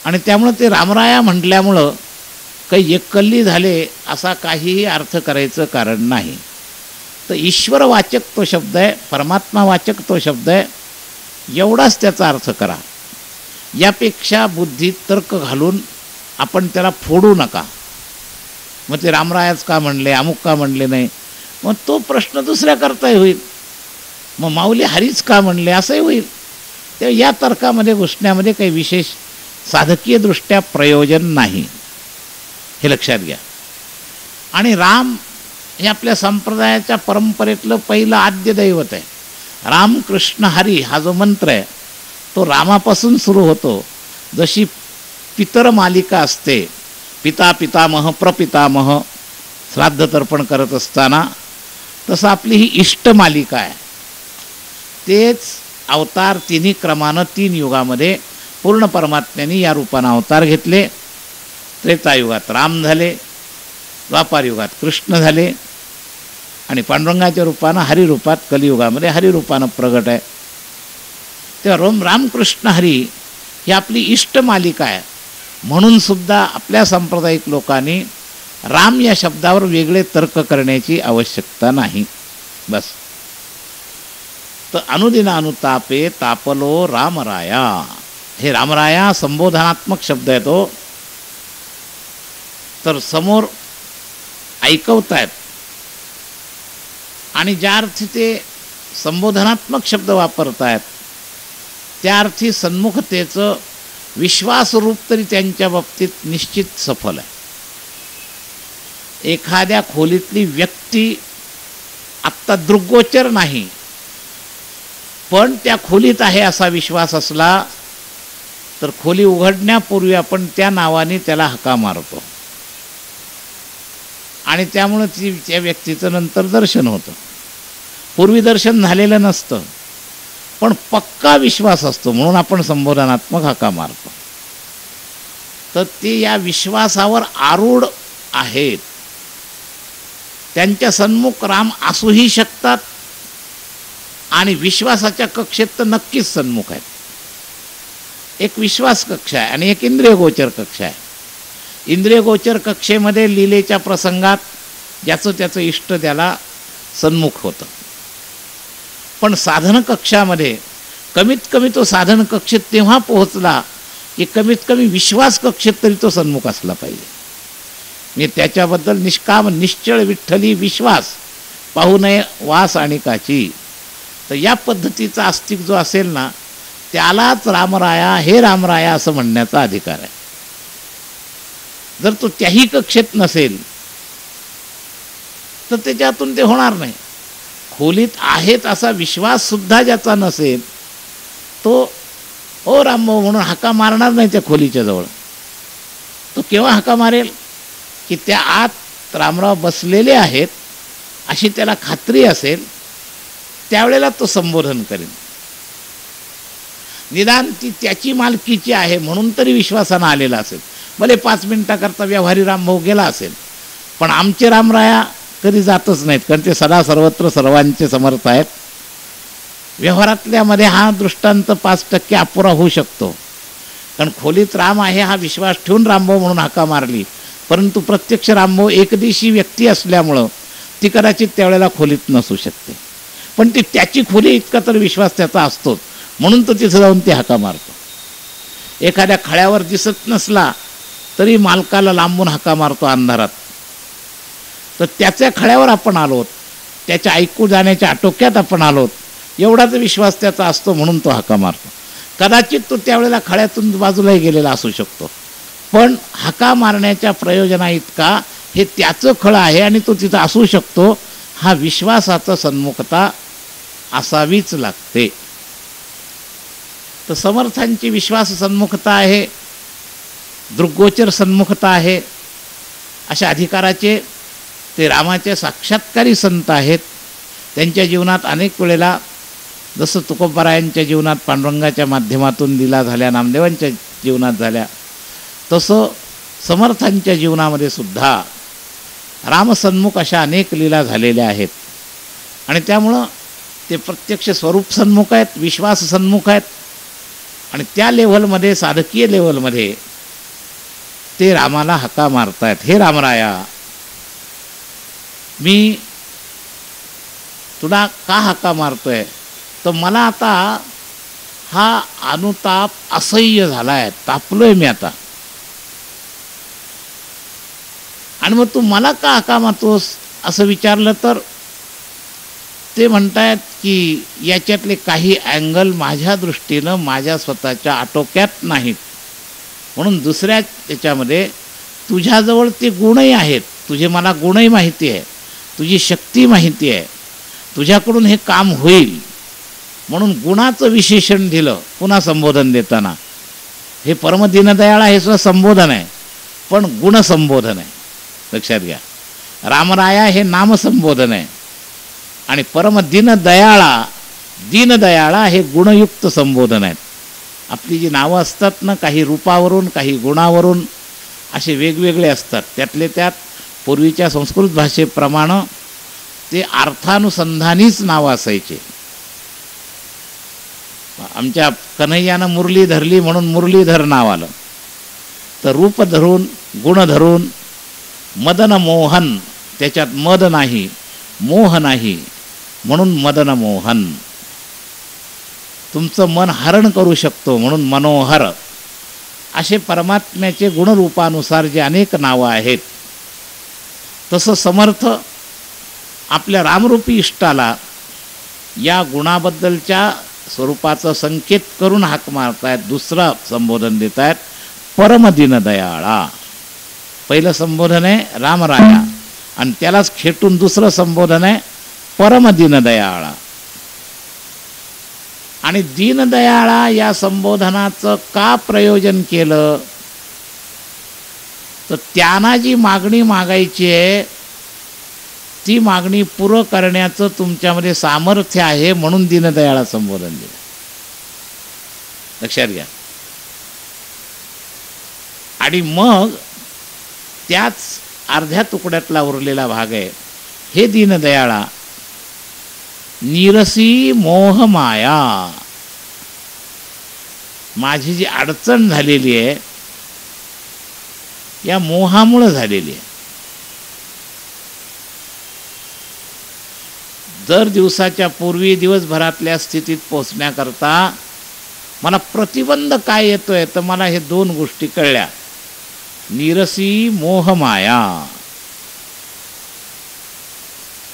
आणि त्यामुळं ते रामराया म्हटल्यामुळं काही एककल्ली झाले असा काहीही अर्थ करायचं कारण नाही. तर ईश्वरवाचक तो शब्द आहे, परमात्मावाचक तो शब्द आहे, एवढाच त्याचा अर्थ करा. यापेक्षा बुद्धीत तर्क घालून आपण त्याला फोडू नका. मग ते रामरायाच का म्हणले, अमुक का म्हणले नाही, मग तो प्रश्न दुसऱ्या करताही होईल. मग माऊली हरीच का म्हणले असंही होईल. ते या तर्कामध्ये घुसण्यामध्ये काही विशेष साधकीय दृष्ट्या प्रयोजन नाही, हे लक्षात घ्या. आणि राम हे आपल्या संप्रदायाच्या परंपरेतलं पहिलं आद्य दैवत आहे. राम कृष्ण हरी हा जो मंत्र आहे तो रामापासून सुरू होतो. जशी पितर मालिका असते, पिता पितामह प्रपितामह श्राद्ध तर्पण करत असताना, तसं आपली ही इष्ट मालिका आहे. तेच अवतार तिन्ही क्रमानं 3 युगामध्ये पूर्ण परमात्म्यांनी या रूपानं अवतार घेतले. त्रेतायुगात राम झाले, द्वापार युगात कृष्ण झाले आणि पांडुरंगाच्या रूपानं हरिरूपात कलियुगामध्ये हरिरूपानं प्रगट आहे. तेव्हा रामकृष्ण हरी ही आपली इष्ट मालिका आहे. म्हणून सुद्धा आपल्या सांप्रदायिक लोकांनी राम या शब्दावर वेगळे तर्क करण्याची आवश्यकता नाही. बस. तर अनुदिन अनुतापे तापलो रामराया, हे रामराया संबोधनात्मक शब्द आहे तो. तर समोर ऐकवतायत आणि ज्या अर्थी ते संबोधनात्मक शब्द वापरतायत त्या अर्थी सन्मुखतेचं विश्वासरूप तरी त्यांच्या बाबतीत निश्चित सफल आहे. एखाद्या खोलीतली व्यक्ती आत्ता दृग्गोचर नाही, पण त्या खोलीत आहे असा विश्वास असला तर खोली उघडण्यापूर्वी आपण त्या नावाने त्याला हाका मारतो आणि त्यामुळे त्या व्यक्तीचं नंतर दर्शन होतं. पूर्वी दर्शन झालेलं नसतं, पण पक्का विश्वास असतो म्हणून आपण संबोधनात्मक हाका मारतो. तर ते या विश्वासावर आरूढ आहेत. त्यांच्या सन्मुख राम असूही शकतात आणि विश्वासाच्या कक्षेत तर नक्कीच सन्मुख आहेत. एक विश्वास कक्ष आहे आणि एक इंद्रिय गोचर कक्ष आहे. इंद्रिय गोचर कक्षेमध्ये लीलेच्या प्रसंगात ज्याचं त्याचं इष्ट त्याला सन्मुख होतं. पण साधन कक्षामध्ये कमीत कमी तो साधन कक्षेत तेव्हा पोहोचला की कमीत कमी विश्वास कक्षेत तरी तो सन्मुख असला पाहिजे. मी त्याच्याबद्दल निष्काम निश्चळ विठ्ठली विश्वास पाहू नये वास आणि काची. तर या पद्धतीचा आस्तिक जो असेल ना त्यालाच रामराया हे रामराया असं म्हणण्याचा अधिकार आहे. जर तो त्याही कक्षेत नसेल तर त्याच्यातून ते होणार नाही. खोलीत आहेत असा विश्वास सुद्धा ज्याचा नसेल तो ओ रामभाऊ म्हणून हाका मारणार नाही त्या खोलीच्या जवळ. तो केव्हा हाका मारेल की त्या आत रामराव बसलेले आहेत अशी त्याला खात्री असेल, त्यावेळेला तो संबोधन करेल. निदान ती त्याची मालकीची आहे म्हणून तरी विश्वासानं आलेला असेल. भले 5 मिनिटाकरता व्यवहारी रामभाऊ गेला असेल, पण आमचे रामराया कधी जातच नाहीत, कारण ते सदा सर्वत्र सर्वांचे समर्थ आहेत. व्यवहारातल्यामध्ये हा दृष्टांत 5% अपुरा होऊ शकतो, कारण खोलीत राम आहे हा विश्वास ठेवून रामभाऊ म्हणून हाका मारली, परंतु प्रत्यक्ष रामभाऊ एकदिवशी व्यक्ती असल्यामुळं ती कदाचित त्यावेळेला खोलीत नसू शकते. पण ती त्याची खोली इतका तर विश्वास त्याचा असतोच म्हणून तो तिथं जाऊन ती हाका मारतो. एखाद्या खळ्यावर दिसत नसला तरी मालकाला लांबून हाका मारतो अंधारात. तर त्याच्या खळ्यावर आपण आलोत, त्याच्या ऐकू जाण्याच्या आटोक्यात आपण आलोत एवढाच विश्वास त्याचा असतो म्हणून तो हाका मारतो. कदाचित तो त्यावेळेला खळ्यातून बाजूलाही गेलेला असू शकतो, पण हाका मारण्याच्या प्रयोजना इतका हे त्याचं खळं आहे आणि तो तिथं असू शकतो. हा विश्वासाचा सन्मुखता असावीच लागते. तर समर्थांची विश्वास सन्मुखता आहे, दृग्गोचर सन्मुखता आहे. अशा अधिकाराचे ते रामाचे साक्षात्कारी संत आहेत. त्यांच्या जीवनात अनेक वेळेला जसं तुकोबारायांच्या जीवनात पांडुरंगाच्या माध्यमातून लीला झाल्या, नामदेवांच्या जीवनात झाल्या, तसं समर्थांच्या जीवनामध्ये सुद्धा रामसन्मुख अशा अनेक लीला झालेल्या आहेत. आणि त्यामुळं ते प्रत्यक्ष स्वरूप सन्मुख आहेत, विश्वास सन्मुख आहेत. आणि त्या लेव्हलमध्ये साधकीय लेव्हलमध्ये ते रामाला हाका मारतायत, हे रामराया मी तुला का हाका मारतोय, तर मला आता हा अनुताप असह्य झाला आहे, तापलोय मी आता, आणि मग तू मला का हाका मारतोस असं विचारलं तर ते म्हणतायत की याच्यातले काही अँगल माझ्या दृष्टीनं माझ्या स्वतःच्या आटोक्यात नाहीत, म्हणून दुसऱ्या याच्यामध्ये तुझ्याजवळ ते गुणही आहेत, तुझे मला गुणही माहिती आहे, तुझी शक्ती माहिती आहे, तुझ्याकडून हे काम होईल, म्हणून गुणाचं विशेषण दिलं पुन्हा संबोधन देताना. हे परम दीनदयाळा हे सुद्धा संबोधन आहे, पण गुणसंबोधन आहे, लक्षात घ्या. रामराया हे नामसंबोधन आहे आणि परम दीनदयाळा हे गुणयुक्त संबोधन आहेत. आपली जी नावं असतात ना, काही रूपावरून काही गुणावरून असे वेगवेगळे असतात. त्यातले त्यात पूर्वीच्या संस्कृत भाषेप्रमाणे ते अर्थानुसंधानीच नावं असायचे. आमच्या कन्हैयानं मुरली धरली म्हणून मुरलीधर नाव आलं. तर रूप धरून गुण धरून मदन मोहन, त्याच्यात मद नाही मोह नाही म्हणून मदन मोहन. तुमचं मन हरण करू शकतो म्हणून मनोहर. असे परमात्म्याचे गुणरूपानुसार जे अनेक नावं आहेत, तसं समर्थ आपल्या रामरूपी इष्टाला या गुणाबद्दलच्या स्वरूपाचं संकेत करून हाक मारतायत. दुसरं संबोधन देत आहेत परम दीनदयाळा. पहिलं संबोधन आहे रामराया आणि त्यालाच खेटून दुसरं संबोधन आहे परम दीनदयाळा. आणि दीनदयाळा या संबोधनाचं का प्रयोजन केलं, तर त्यांना जी मागणी मागायची आहे ती मागणी पुरं करण्याचं तुमच्यामध्ये सामर्थ्य आहे म्हणून दीनदयाळा संबोधन दिलं. लक्षात घ्या. आणि मग त्याच अर्ध्या तुकड्यातला उरलेला भाग आहे हे दीनदयाळा. निरसी मोह माया, माझी जी अडचण झालेली आहे या मोहामुळे झालेली आहे. दर दिवसाच्या पूर्वी दिवसभरातल्या स्थितीत पोचण्याकरता मला प्रतिबंध काय येतोय, तर मला हे दोन गोष्टी कळल्या. निरसी मोह माया,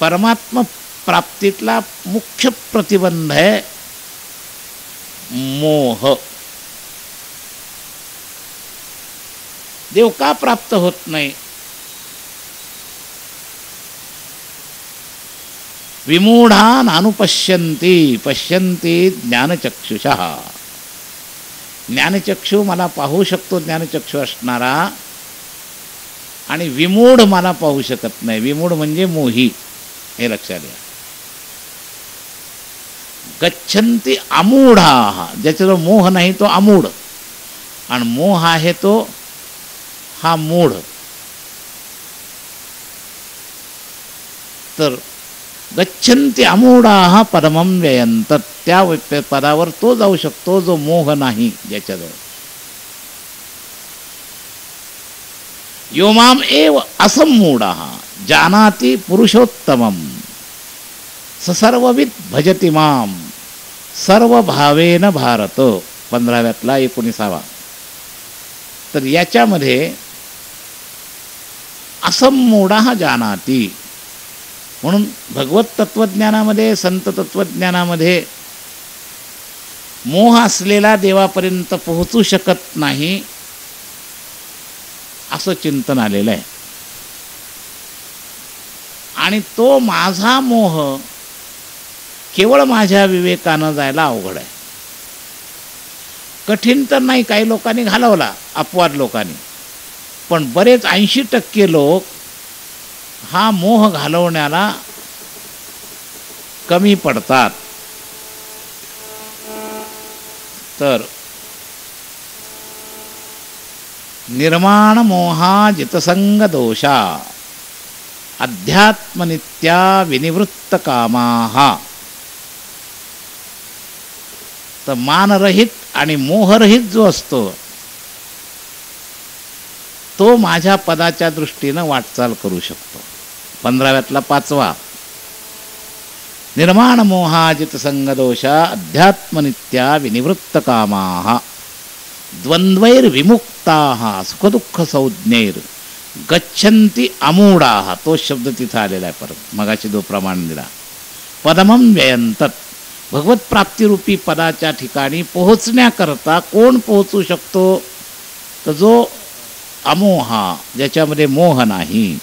परमात्मा प्राप्तीतला मुख्य प्रतिबंध आहे मोह. देव का प्राप्त होत नाही, विमूढान अनुपश्यन्ति पश्यन्ति ज्ञानचक्षुषः. ज्ञानचक्षु मला पाहू शकतो, ज्ञानचक्षु असणारा, आणि विमूढ मला पाहू शकत नाही. विमूढ म्हणजे मोही, हे लक्षात घ्या. गच्छन्ति अमूढाः, ज्याच्याजवळ मोह नाही तो अमूढ, आणि मोह आहे तो हा मूढ. तर गच्छन्ति अमूढाः पदमं व्ययन्त, त्या पदावर तो जाऊ शकतो जो मोह नाही ज्याच्याजवळ. यो माम एव असम्मूढः जानाति पुरुषोत्तमं स सर्वविद भजति माम सर्वभावेन भारत. 15व्यातला 19वा. तर याच्यामध्ये असम्मूढः जानाति म्हणून भगवत तत्वज्ञानामध्ये, संत तत्वज्ञानामध्ये मोह असलेला देवापर्यंत पोहोचू शकत नाही असं चिंतन आलेलं आहे. आणि तो माझा मोह केवळ माझ्या विवेकानं जायला अवघड आहे. कठीण तर नाही, काही लोकांनी घालवला, अपवाद लोकांनी, पण बरेच 80% लोक हा मोह घालवण्याला कमी पडतात. तर निर्माण मोहा जितसंग दोषा अध्यात्मनित्या विनिवृत्त कामाः. तर मानरहित आणि मोहरहित जो असतो तो माझ्या पदाच्या दृष्टीनं वाटचाल करू शकतो. 15व्यातला 5वा. निर्माण मोहाजित संगदोषा अध्यात्मनित्या विनिवृत्त कामाः द्वंद्वैर्विमुक्ताः सुखदुःख संज्ञैर गच्छन्ति अमूढाः. तो शब्द तिथं आलेला आहे परत, मगाशी जो प्रमाण दिला. पदमं व्ययंतत. भगवत प्राप्तिरूपी पदाच्या ठिकाणी पोहोचण्याकरता कोण पोहोचू शकतो? तर जो अमोहा, ज्याच्यामध्ये मोह नाही,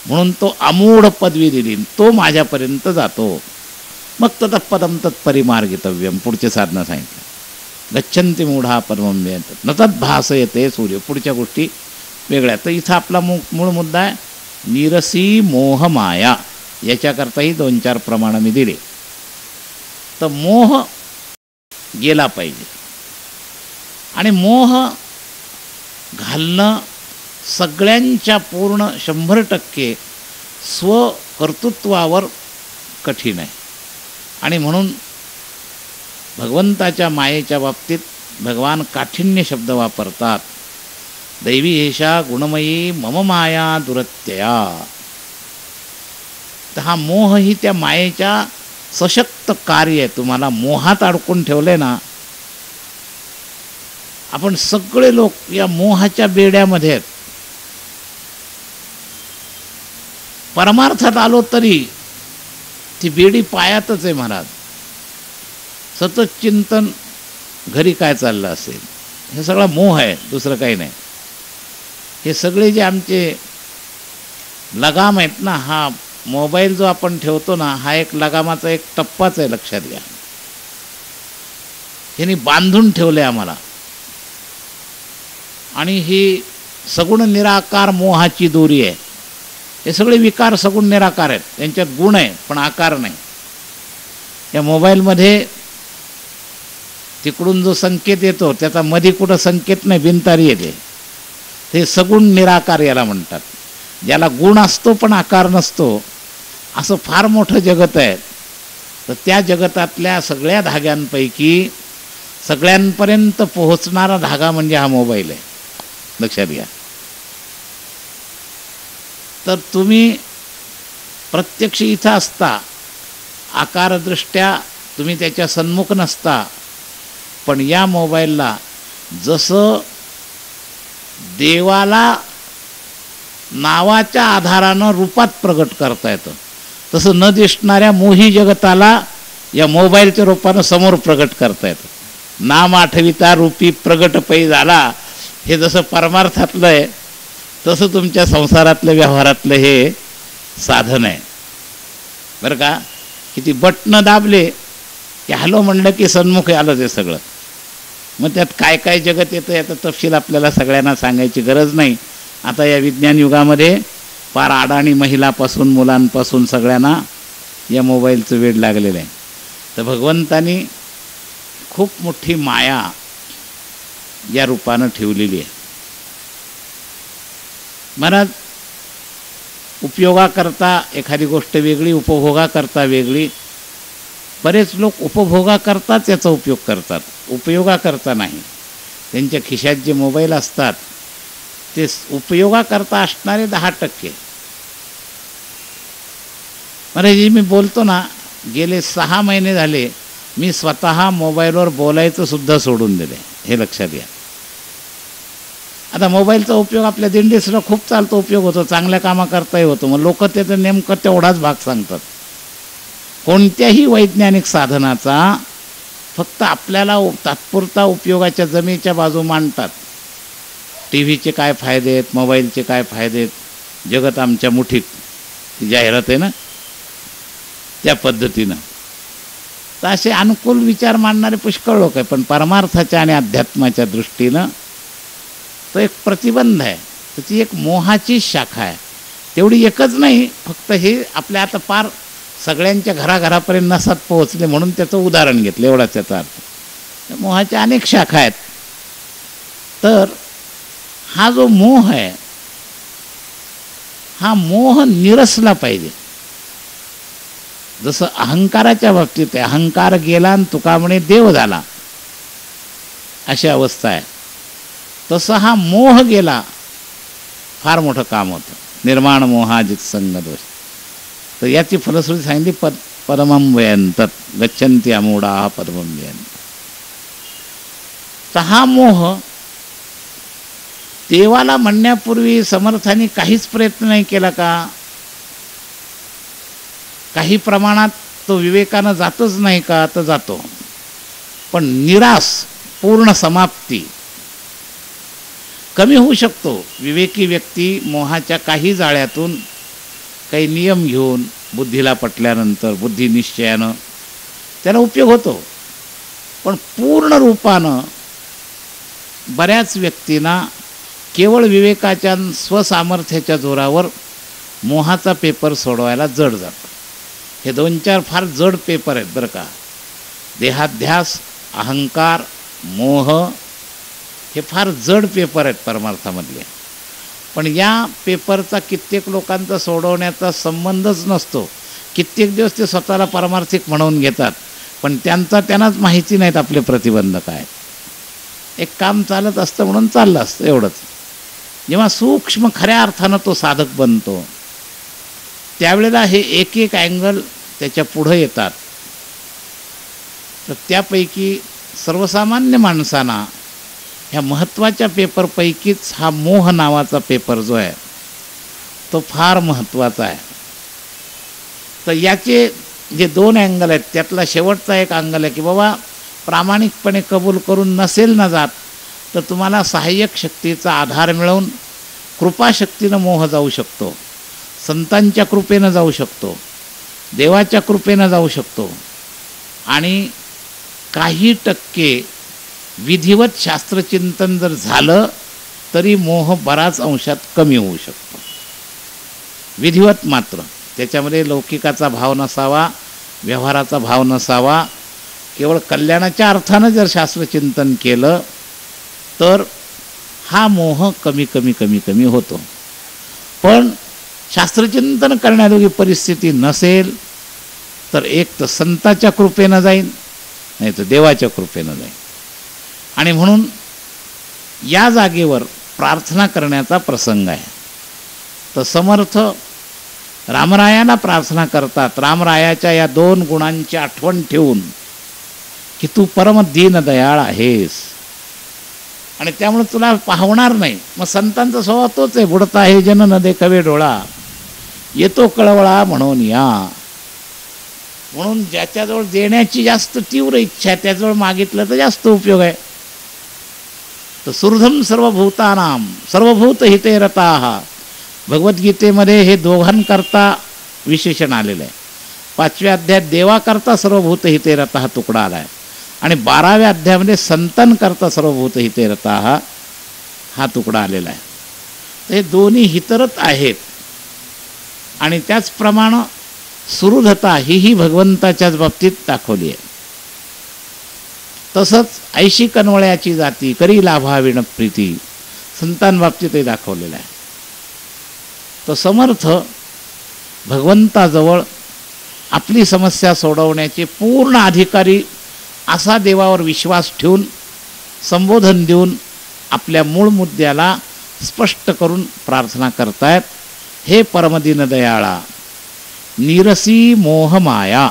म्हणून तो अमूढ पदवी दिली, तो माझ्यापर्यंत जातो. मग ततः पदम तत्परिमार्गितव्यम, पुढचे साधनं सांगितलं. गच्छन्ति मूढा परमं व्ययंतत न तद्भासयते सूर्य. पुढच्या गोष्टी वेगळ्या. तर इथं आपला मूळ मुद्दा आहे निरसी मोहमाया. याच्याकरताही 2-4 प्रमाणं मी दिले. तर मोह गेला पाहिजे, आणि मोह घालणं सगळ्यांच्या पूर्ण 100% स्वकर्तृत्वावर कठीण आहे. आणि म्हणून भगवंताच्या मायेच्या बाबतीत भगवान काठिण्य शब्द वापरतात. दैवी एषा गुणमयी मम माया दुरत्यया. तर हा मोह ही त्या मायेच्या सशक्त कार्य आहे. तुम्हाला मोहात अडकून ठेवले ना, आपण सगळे लोक या मोहाच्या बेड्यामध्ये आहेत. परमार्थात आलो तरी ती बेडी पायातच आहे महाराज. सतत चिंतन, घरी काय चाललं असेल, हे सगळा मोह आहे, दुसरं काही नाही. हे सगळे जे आमचे लगाम आहेत ना, हा मोबाईल जो आपण ठेवतो ना, हा एक लगामाचा एक टप्पाच आहे, लक्षात घ्या. ह्यांनी बांधून ठेवले आम्हाला. आणि ही सगुण निराकार मोहाची दोरी आहे. हे सगळे विकार सगुण निराकार आहेत, त्यांच्यात गुण आहे पण आकार नाही. या मोबाईलमध्ये तिकडून जो संकेत येतो त्याचा मध्ये कुठं संकेत नाही, बिनतारी येते. ते सगुण निराकार याला म्हणतात. ज्याला गुण असतो पण आकार नसतो, असं फार मोठं जगत आहे. तर त्या जगतातल्या सगळ्या धाग्यांपैकी सगळ्यांपर्यंत पोहोचणारा धागा म्हणजे हा मोबाईल आहे, लक्षात घ्या. तर तुम्ही प्रत्यक्ष इथं असता, आकारदृष्ट्या तुम्ही त्याच्या सन्मुख नसता, पण या मोबाईलला जसं देवाला नावाच्या आधारानं रूपात प्रगट करता येतं, तसं न दिसणाऱ्या मोही जगताला या मोबाईलच्या रूपानं समोर प्रगट करता येतं. नाम आठविता रूपी प्रगट पै झाला, हे जसं परमार्थातलं आहे तसं तुमच्या संसारातलं व्यवहारातलं हे साधन आहे, बरं का. किती बटणं दाबले की हॅलो म्हणलं की सन्मुख आलं ते सगळं. मग त्यात काय काय जगत येतं याचा तपशील आपल्याला सगळ्यांना सांगायची गरज नाही. आता या विज्ञान युगामध्ये फार अडाणी महिलापासून मुलांपासून सगळ्यांना या मोबाईलचं वेड लागलेलं आहे. तर भगवंतानी खूप मोठी माया या रूपानं ठेवलेली आहे. महाराज, उपयोगाकरता एखादी गोष्ट वेगळी, उपभोगाकरता वेगळी. बरेच लोक उपभोगाकरताच याचा उपयोग करतात, उपयोगाकरता नाही. त्यांच्या खिशात जे मोबाईल असतात ते उपयोगाकरता असणारे 10%. म्हणजे मी बोलतो ना, गेले 6 महिने झाले मी स्वतः मोबाईलवर बोलायचं सुद्धा सोडून दिले, हे लक्षात घ्या. आता मोबाईलचा उपयोग आपल्या दिंडीसला खूप चालतो, उपयोग होतो, चांगल्या कामाकरताही होतो. मग लोक त्याचं नेमकं तेवढाच भाग सांगतात. कोणत्याही वैज्ञानिक साधनाचा फक्त आपल्याला तात्पुरता उपयोगाच्या जमेच्या बाजू मांडतात. टी व्हीचे काय फायदे आहेत, मोबाईलचे काय फायदे आहेत, जगत आमच्या मुठीत, ती जाहिरात आहे ना, त्या पद्धतीनं. तर असे अनुकूल विचार मांडणारे पुष्कळ लोक आहे. पण परमार्थाच्या आणि अध्यात्माच्या दृष्टीनं तो एक प्रतिबंध आहे. तर ती एक मोहाची शाखा आहे. तेवढी एकच नाही, फक्त हे आपल्या आता पार सगळ्यांच्या घराघरापर्यंत नसात पोहोचले म्हणून त्याचं उदाहरण घेतलं, एवढाच त्याचा अर्थ. मोहाच्या अनेक शाखा आहेत. तर हा जो मोह आहे, हा मोह निरसला पाहिजे. जसं अहंकाराच्या बाबतीत आहे, अहंकार गेला आणि तुका म्हणे देव झाला, अशी अवस्था आहे. तसं हा मोह गेला, फार मोठं काम होतं. निर्माण मोहाजित संग दोष. तर याची फलश्रुती सांगितली, परमं व्ययंतत गच्छन्ति अमूढाः परमं व्ययंतत. तर हा मोह देवाला म्हणण्यापूर्वी समर्थांनी काहीच प्रयत्न नाही केला का? काही प्रमाणात तो विवेकानं जातच नाही का? तर जातो, पण निरास, पूर्ण समाप्ती कमी होऊ शकतो. विवेकी व्यक्ती मोहाच्या काही जाळ्यातून काही नियम घेऊन बुद्धीला पटल्यानंतर बुद्धिनिश्चयानं त्याला उपयोग होतो. पण पूर्ण रूपानं बऱ्याच व्यक्तींना केवळ विवेकाच्या स्वसामर्थ्याच्या जोरावर मोहाचा पेपर सोडवायला जड जातं. हे 2-4 फार जड पेपर आहेत बरं का. देहाध्यास, अहंकार, मोह हे फार जड पेपर आहेत परमार्थामधले. पण या पेपरचा कित्येक लोकांचा सोडवण्याचा संबंधच नसतो. कित्येक दिवस ते स्वतःला पारमार्थिक म्हणून घेतात, पण त्यांनाच माहिती नाहीत आपले प्रतिबंध काय. एक काम चालत असतं म्हणून चाललं असतं एवढंच. जेव्हा सूक्ष्म खऱ्या अर्थानं तो साधक बनतो त्यावेळेला हे एक एक अँगल त्याच्या पुढं येतात. तर त्यापैकी सर्वसामान्य माणसांना ह्या महत्त्वाच्या पेपरपैकीच हा मोह नावाचा पेपर जो आहे तो फार महत्त्वाचा आहे. तर याचे जे 2 अँगल आहेत त्यातला शेवटचा एक अँगल आहे की बाबा प्रामाणिकपणे कबूल करून नसेल ना जात तर तुम्हाला सहाय्यक शक्तीचा आधार मिळवून कृपाशक्तीनं मोह जाऊ शकतो, संतांच्या कृपेनं जाऊ शकतो, देवाच्या कृपेनं जाऊ शकतो. आणि काही टक्के विधिवत शास्त्रचिंतन जर झालं तरी मोह बराच अंशात कमी होऊ शकतो. विधिवत मात्र त्याच्यामध्ये लौकिकाचा भाव नसावा, व्यवहाराचा भाव नसावा. केवळ कल्याणाच्या अर्थानं जर शास्त्रचिंतन केलं तर हा मोह कमी कमी कमी कमी होतो. पण शास्त्रचिंतन करण्याजोगी परिस्थिती नसेल तर एक तर संताच्या कृपेनं जाईन, नाही तर देवाच्या कृपेनं जाईन. आणि म्हणून या जागेवर प्रार्थना करण्याचा प्रसंग आहे. तर समर्थ रामरायांना प्रार्थना करतात, रामरायाच्या या 2 गुणांची आठवण ठेवून की तू परम दीनदयाळ आहेस आणि त्यामुळे तुला पाहणार नाही. मग संतांचा स्वभाव तोच आहे, बुडता हे जन न देखावे डोळा, येतो कळवळा म्हणून या. म्हणून ज्याच्याजवळ देण्याची जास्त तीव्र इच्छा आहे त्याजवळ मागितलं तर जास्त उपयोग आहे. तर सुहृदं सर्वभूतानां सर्वभूत हिते रताः, भगवद्गीतेमध्ये हे दोघांकरता विशेषण आलेलं आहे. 5व्या अध्यायात देवाकरता सर्वभूत हिते रताः तुकडा आला आहे आणि 12व्या अध्यायामध्ये संतांकरता सर्वभूत हिते रताः हा तुकडा आलेला आहे. तर हे दोन्ही हितरत आहेत. आणि त्याचप्रमाणे सुहृदता ही भगवंताच्याच बाबतीत दाखवली आहे. तसंच ऐशी कनवळ्याची जाती करी लाभाविण प्रीती संतांबाबतीतही दाखवलेलं आहे. तर समर्थ भगवंताजवळ आपली समस्या सोडवण्याचे पूर्ण अधिकारी असा देवावर विश्वास ठेवून संबोधन देऊन आपल्या मूळ मुद्द्याला स्पष्ट करून प्रार्थना करतायत. हे परमदीनदयाळा निरसी मोहमाया.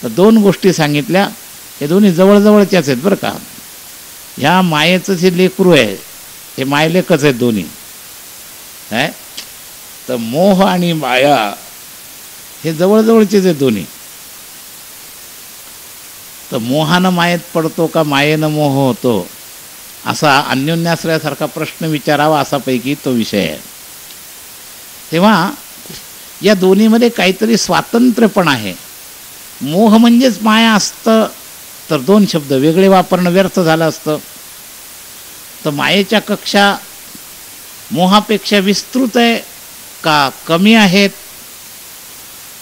तर 2 गोष्टी सांगितल्या, हे दोन्ही जवळजवळच्याच आहेत बरं का. ह्या मायेचं जे लेकरू आहे हे मायलेकच आहेत दोन्ही. काय तर मोह आणि माया हे जवळजवळचेच आहेत दोन्ही. तर मोहानं मायेत पडतो का मायेनं मोह होतो असा अन्योन्याश्रयासारखा प्रश्न विचारावा असा पैकी तो विषय आहे. तेव्हा या दोन्हीमध्ये काहीतरी स्वातंत्र्य पण आहे. मोह म्हणजेच माया असतं तर 2 शब्द वेगळे वापरणं व्यर्थ झालं असतं. तर मायेच्या कक्षा मोहापेक्षा विस्तृत आहे का कमी आहेत?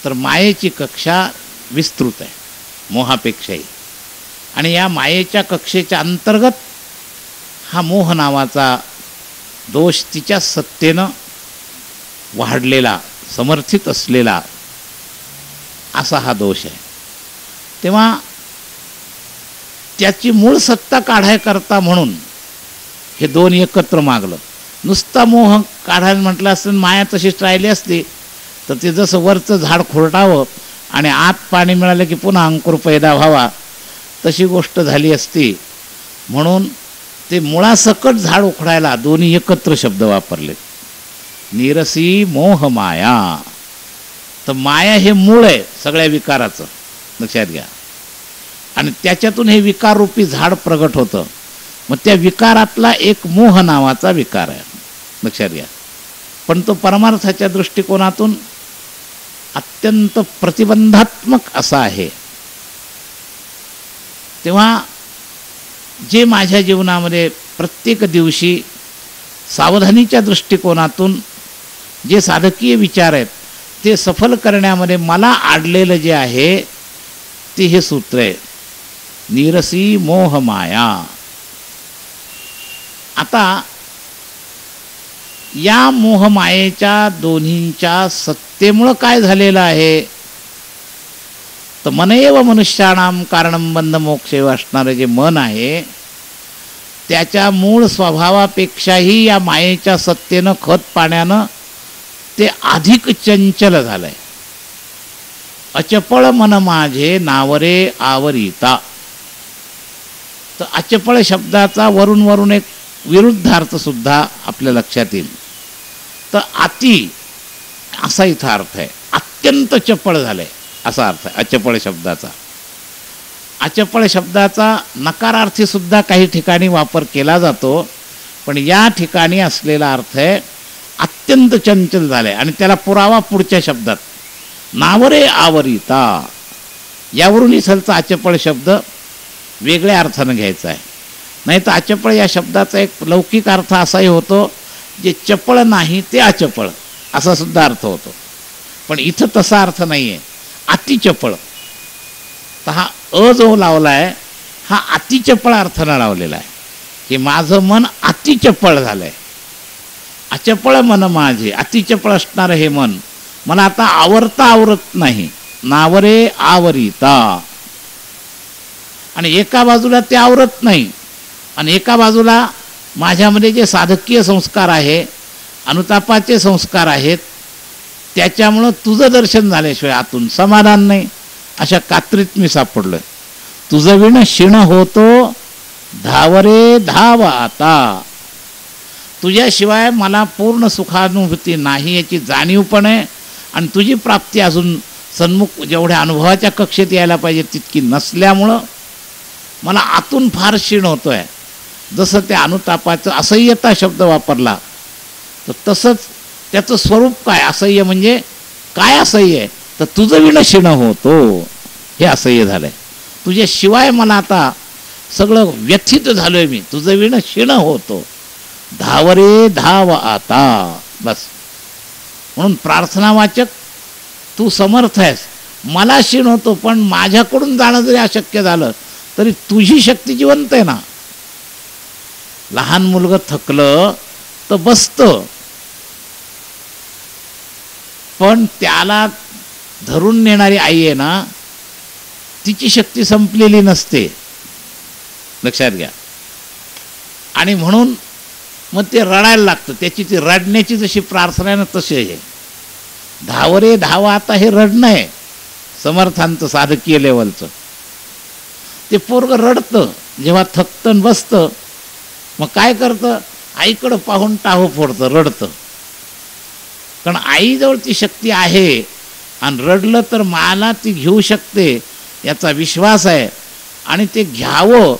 तर मायेची कक्षा विस्तृत आहे मोहापेक्षाही. आणि या मायेच्या कक्षेच्या अंतर्गत हा मोह नावाचा दोष तिच्या सत्तेनं वाढलेला समर्थित असलेला असा हा दोष आहे. तेव्हा त्याची मूळ सत्ता काढायकरता म्हणून हे 2 एकत्र मागलं. नुसता मोह काढायला म्हटलं असतं माया तशीच राहिली असती तर ते जसं वरचं झाड खुरटावं आणि आत पाणी मिळालं की पुन्हा अंकुर पैदा व्हावा तशी गोष्ट झाली असती. म्हणून ते मुळासकट झाड उखडायला दोन्ही एकत्र शब्द वापरले. निरसी मोह माया. तर माया हे मूळ आहे सगळ्या विकाराचं, लक्षात घ्या. आणि त्याच्यातून हे विकाररूपी झाड प्रगट होतं. मग त्या विकारातला एक मोह नावाचा विकार आहे, लक्षात घ्या. पण तो परमार्थाच्या दृष्टिकोनातून अत्यंत प्रतिबंधात्मक असा आहे. तेव्हा जे माझ्या जीवनामध्ये प्रत्येक दिवशी सावधानीच्या दृष्टिकोनातून जे साधकीय विचार आहेत ते सफल करण्यामध्ये मला आडलेलं जे आहे ते हे सूत्र आहे, नीरसी मोह माया. आता या मोहमायेच्या दोन्हींच्या सत्तेमुळं काय झालेलं आहे, तर मनएव मनुष्याणाम कारणं बंध मोक्ष असणारं जे मन आहे त्याच्या मूळ स्वभावापेक्षाही या मायेच्या सत्तेनं खत पाण्यानं ते अधिक चंचल झालंय. अचपळ मन माझे नावरे आवरिता. तर अचपळ शब्दाचा वरून वरून एक विरुद्धार्थ सुद्धा आपल्या लक्षात येईल. तर अति असा इथं अर्थ आहे, अत्यंत चपळ झालंय असा अर्थ आहे अचपळ शब्दाचा. अचपळ शब्दाचा नकारार्थी सुद्धा काही ठिकाणी वापर केला जातो, पण या ठिकाणी असलेला अर्थ आहे अत्यंत चंचल झाले. आणि त्याला पुरावा पुढच्या शब्दात नावरे आवरिता. यावरून इथलचा अचपळ शब्द वेगळ्या अर्थानं घ्यायचा आहे. नाही तर अचपळ या शब्दाचा एक लौकिक अर्थ असाही होतो, जे चपळ नाही ते अचपळ असा सुद्धा अर्थ होतो. पण इथं तसा अर्थ नाही आहे, अतिचपळ. तर हा अ जो लावला आहे हा अतिचपळ अर्थानं लावलेला आहे की माझं मन अतिचपळ झालंय. अचपळ मन माझे, अतिचपळ असणारं हे मन मला आता आवरत नाही. नावरे आवरिता. आणि एका बाजूला ते आवरत नाही आणि एका बाजूला माझ्यामध्ये जे साधकीय संस्कार आहे, अनुतापाचे संस्कार आहेत, त्याच्यामुळं तुझं दर्शन झाल्याशिवाय आतून समाधान नाही. अशा कात्रीत मी सापडलोय. तुझं विण शिण होतो धावरे धाव आता. तुझ्याशिवाय मला पूर्ण सुखानुभूती नाही याची जाणीव पण आहे. आणि तुझी प्राप्ती अजून सन्मुख जेवढ्या अनुभवाच्या कक्षेत यायला पाहिजे तितकी नसल्यामुळं मला आतून फार क्षीण होतोय. जसं त्या अनुतापाचं असह्यता शब्द वापरला तर तसंच त्याचं स्वरूप काय, असह्य म्हणजे काय असह्य आहे, तर तुझं विण क्षीण होतो हे असह्य झालंय. तुझ्याशिवाय मला आता सगळं व्यथित झालोय मी. तुझं विण क्षीण होतो धावरे धाव आता. बस. म्हणून प्रार्थनावाचक तू समर्थ आहेस. मला क्षीण होतो पण माझ्याकडून जाणं जरी अशक्य झालं तरी तुझी शक्ती जिवंत आहे ना. लहान मुलगं थकलं तर बसतं, पण त्याला धरून नेणारी आई आहे ना, तिची शक्ती संपलेली नसते, लक्षात घ्या. आणि म्हणून मग ते रडायला लागतं. त्याची ती रडण्याची जशी प्रार्थना आहे ना तशी आहे. धावरे धावा आता हे रडणं आहे समर्थांचं साधकीय लेवलचं. ते पोरगं रडतं जेव्हा थकतं बसतं. मग काय करतं, आईकडं पाहून टाहो फोडतं, रडतं. कारण आईजवळ ती शक्ती आहे आणि रडलं तर मला ती घेऊ शकते याचा विश्वास आहे आणि ते घ्यावं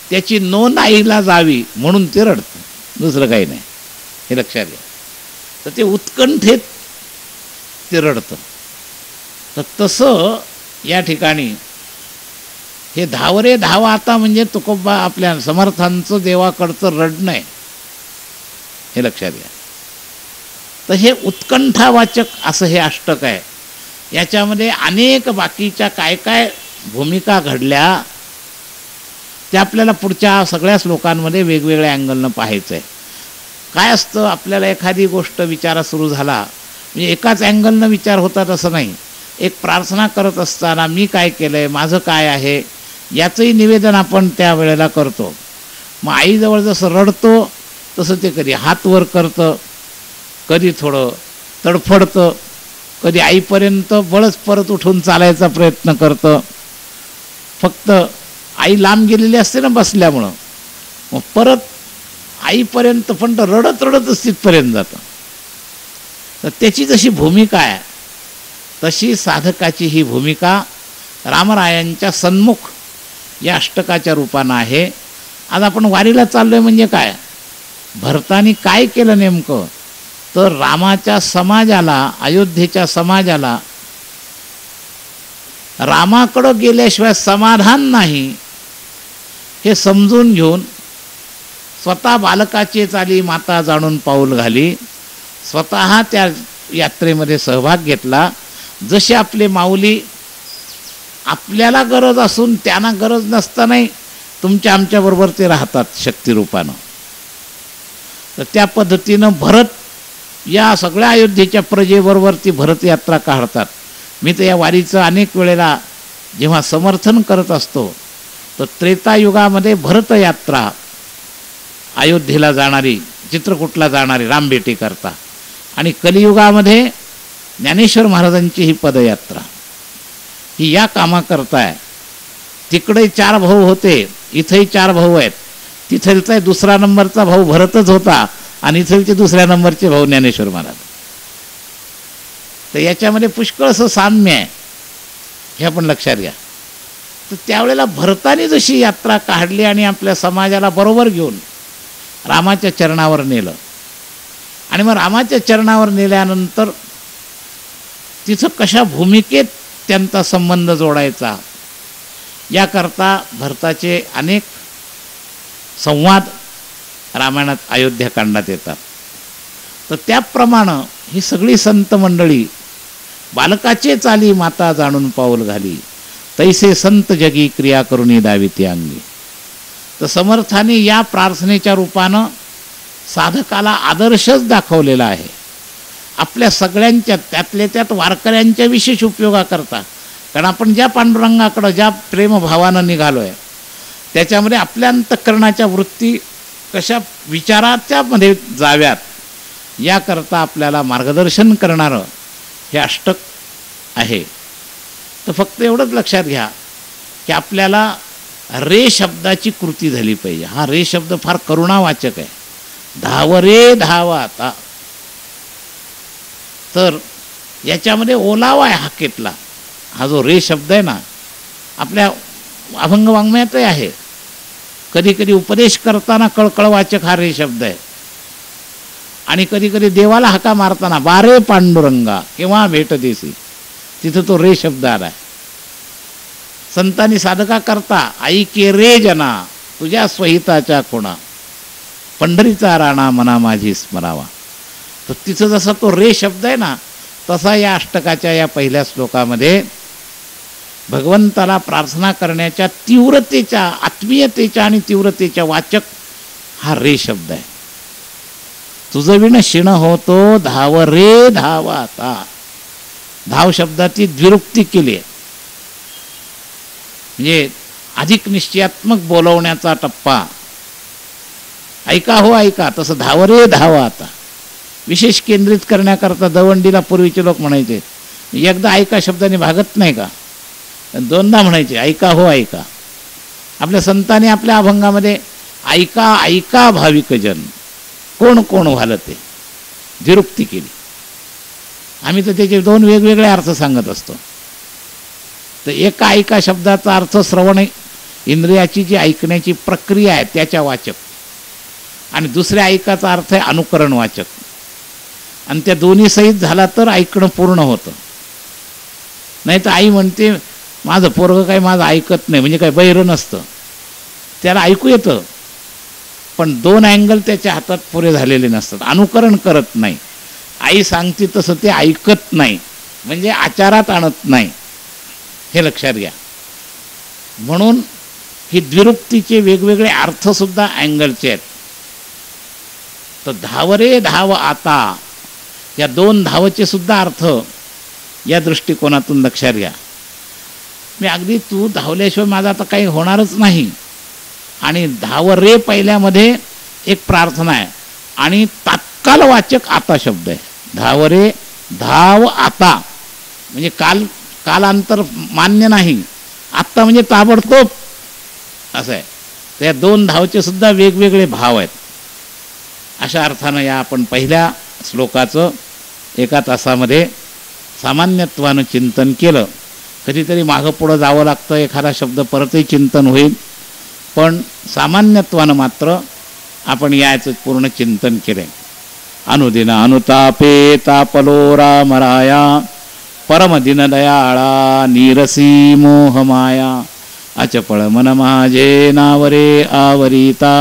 त्याची नोंद आईला जावी म्हणून ते रडतं, दुसरं काही नाही. हे लक्षात घ्या. तर ते उत्कंठेत ते रडतं. तर तसं या ठिकाणी हे धावरे धावा आता म्हणजे तुकोबा आपल्या समर्थांचं देवाकडचं रडणं आहे, हे लक्षात घ्या. तर हे उत्कंठावाचक असं हे अष्टक आहे. याच्यामध्ये अनेक बाकीच्या काय काय भूमिका घडल्या ते आपल्याला पुढच्या सगळ्याच लोकांमध्ये वेगवेगळ्या अँगलनं पाहायचं आहे. काय असतं, आपल्याला एखादी गोष्ट विचारा सुरू झाला म्हणजे एकाच अँगलनं विचार होतात असं नाही. एक प्रार्थना करत असताना मी काय केलं आहे, माझं काय आहे याचंही निवेदन आपण त्या वेळेला करतो. मग आईजवळ जसं रडतो तसं ते कधी हात वर करतं, कधी थोडं तडफडतं, कधी आईपर्यंत बळच परत उठून चालायचा प्रयत्न करतं. फक्त आई लांब गेलेली असते ना बसल्यामुळं, मग परत आईपर्यंत पण रडत रडतच तिथपर्यंत जातं. तर त्याची जशी भूमिका आहे तशी साधकाची ही भूमिका रामरायांच्या सन्मुख या अष्टकाच्या रूपानं आहे. आज आपण वारीला चाललोय म्हणजे काय, भरतानी काय केलं नेमकं, तर रामाच्या समाजाला, अयोध्येच्या समाजाला रामाकडं गेल्याशिवाय समाधान नाही हे समजून घेऊन स्वतः बालकाचे चाली माता जाणून पाऊल घाली, स्वतः त्या यात्रेमध्ये सहभाग घेतला. जसे आपले माऊली आपल्याला गरज असून त्यांना गरज नसतानाही तुमच्या आमच्याबरोबर ते राहतात शक्तिरूपानं, तर त्या पद्धतीनं भरत या सगळ्या अयोध्येच्या प्रजेबरोबर ती भरत यात्रा काढतात. मी तर या वारीचं अनेक वेळेला जेव्हा समर्थन करत असतो तर त्रेतायुगामध्ये भरत यात्रा अयोध्येला जाणारी, चित्रकूटला जाणारी रामभेटी करता, आणि कलियुगामध्ये ज्ञानेश्वर महाराजांची ही पदयात्रा ही या कामाकरताय. तिकडे 4 भाऊ होते, इथेही 4 भाऊ आहेत. तिथलचा दुसरा नंबरचा भाऊ भरतच होता आणि इथलचे दुसऱ्या नंबरचे भाऊ ज्ञानेश्वर महाराज. तर याच्यामध्ये पुष्कळसं साम्य आहे, हे आपण लक्षात घ्या. तर त्यावेळेला भरताने जशी यात्रा काढली आणि आपल्या समाजाला बरोबर घेऊन रामाच्या चरणावर नेलं, आणि मग रामाच्या चरणावर नेल्यानंतर तिथं कशा भूमिकेत त्यांचा संबंध जोडायचा याकरता भरताचे अनेक संवाद रामायणात अयोध्याकांडात येतात. तर त्याप्रमाणे ही सगळी संत मंडळी बालकाचे चाली माता जाणून पाऊल घाली, तैसे संत जगी क्रिया करुनी दाविती अंगी. तर समर्थाने या प्रार्थनेच्या रूपानं साधकाला आदर्शच दाखवलेला आहे. आपल्या सगळ्यांच्या, त्यातल्या त्यात वारकऱ्यांच्या विशेष उपयोगाकरता, कारण आपण ज्या पांडुरंगाकडं ज्या प्रेमभावानं निघालो आहे त्याच्यामध्ये आपल्या अंतःकरणाच्या वृत्ती कशा विचाराच्या मध्ये जाव्यात याकरता आपल्याला मार्गदर्शन करणारं हे अष्टक आहे. तर फक्त एवढंच लक्षात घ्या की आपल्याला रे शब्दाची कृती झाली पाहिजे. हा रे शब्द फार करुणावाचक आहे. धाव रे धावा आता, तर याच्यामध्ये ओलावा आहे हाकेतला. हा जो रे शब्द आहे ना, आपल्या अभंग वाङ्मयातही आहे. कधी कधी उपदेश करताना कळकळवाचक हा रे शब्द आहे, आणि कधी कधी देवाला हाका मारताना बारे पांडुरंगा केव्हा भेट देसी, तिथं तो रे शब्द आलाय. संतांनी साधका करता ऐके रे जना तुझ्या स्वहिताच्या खुणा, पंढरीचा राणा मना माझी स्मरावा. तर तिथं जसा तो रे शब्द आहे ना, तसा या अष्टकाच्या या पहिल्या श्लोकामध्ये भगवंताला प्रार्थना करण्याच्या तीव्रतेच्या, आत्मीयतेच्या आणि तीव्रतेच्या वाचक हा रे शब्द आहे. तुझं विण शिण होतो धाव रे धाव आता. धाव शब्दाची द्विरुक्ती केली आहे, म्हणजे अधिक निश्चयात्मक बोलवण्याचा टप्पा. ऐका हो ऐका, तसं धाव रे धाव आता विशेष केंद्रित करण्याकरता दवंडीला पूर्वीचे लोक म्हणायचे, एकदा ऐका शब्दाने भागत नाही का, दोनदा म्हणायचे ऐका हो ऐका. आपल्या संतांनी आपल्या अभंगामध्ये ऐका ऐका भाविक जन कोण कोण व्हालते द्विरुक्ती केली. आम्ही तर त्याचे 2 वेगवेगळे अर्थ सांगत असतो. तर एका ऐका शब्दाचा अर्थ श्रवण इंद्रियाची जी ऐकण्याची प्रक्रिया आहे त्याच्या वाचक, आणि दुसऱ्या ऐकाचा अर्थ आहे अनुकरण वाचक. आणि त्या दोन्ही सहित झाला तर ऐकणं पूर्ण होतं. नाही तर आई म्हणते माझं पोरगं काय माझं ऐकत नाही, म्हणजे काय बहिरं नसतं, त्याला ऐकू येतं पण 2 अँगल त्याच्या हातात पुरे झालेले नसतात, अनुकरण करत नाही. आई सांगते तसं ते ऐकत नाही, म्हणजे आचारात आणत नाही, हे लक्षात घ्या. म्हणून ही द्विरुक्तीचे वेगवेगळे अर्थसुद्धा अँगलचे आहेत. तर धाव रे धाव आता या 2 धावचे सुद्धा अर्थ या दृष्टिकोनातून लक्षात घ्या. मी अगदी तू धावल्याशिवाय माझं आता काही होणारच नाही, आणि धाव रे पहिल्यामध्ये एक प्रार्थना आहे, आणि तात्काळ वाचक आता शब्द आहे. धाव रे धाव आता म्हणजे कालांतर मान्य नाही, आत्ता म्हणजे ताबडतोब असं आहे. त्या 2 धावचे सुद्धा वेगवेगळे भाव आहेत. अशा अर्थानं या आपण पहिल्या श्लोकाचं 1 तासामध्ये सामान्यत्वानं चिंतन केलं. कधीतरी मागं पुढं जावं लागतं, एखादा शब्द परतही चिंतन होईल, पण सामान्यत्वानं मात्र आपण याचं पूर्ण चिंतन केले. अनुदिन अनुतापे तापलो रामराया परमदिन दयाळा नीरसी मोहमाया अचपळ मन माझे नावरे आवरिता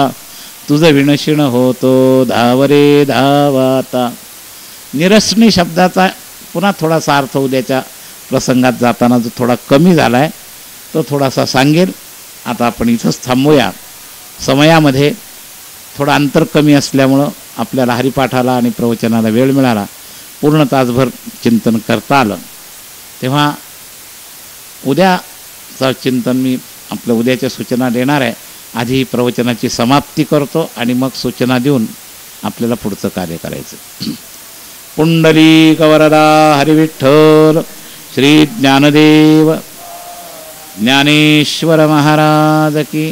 तुझ विणशिण होतो धावरे धावाता. निरसनी शब्दाचा पुन्हा थोडासा अर्थ उद्याच्या प्रसंगात जाताना जो थोडा कमी झाला आहे तो थोडासा सांगेल. आता आपण इथंच थांबूया. समयामध्ये थोडं अंतर कमी असल्यामुळं आपल्याला हरिपाठाला आणि प्रवचनाला वेळ मिळाला, पूर्ण तासभर चिंतन करता आलं. तेव्हा उद्याचं चिंतन मी आपल्या उद्याच्या सूचना देणार आहे. आधी प्रवचनाची समाप्ती करतो आणि मग सूचना देऊन आपल्याला पुढचं कार्य करायचं. पुंडलिक वरदा हरिविठ्ठल श्री ज्ञानदेव ज्ञानेश्वर महाराज की,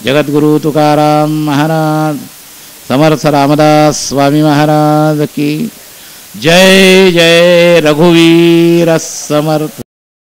जगद्गुरु तुकाराम महाराज, समर्थ रामदास स्वामी महाराज की जय. जय रघुवीर समर्थ.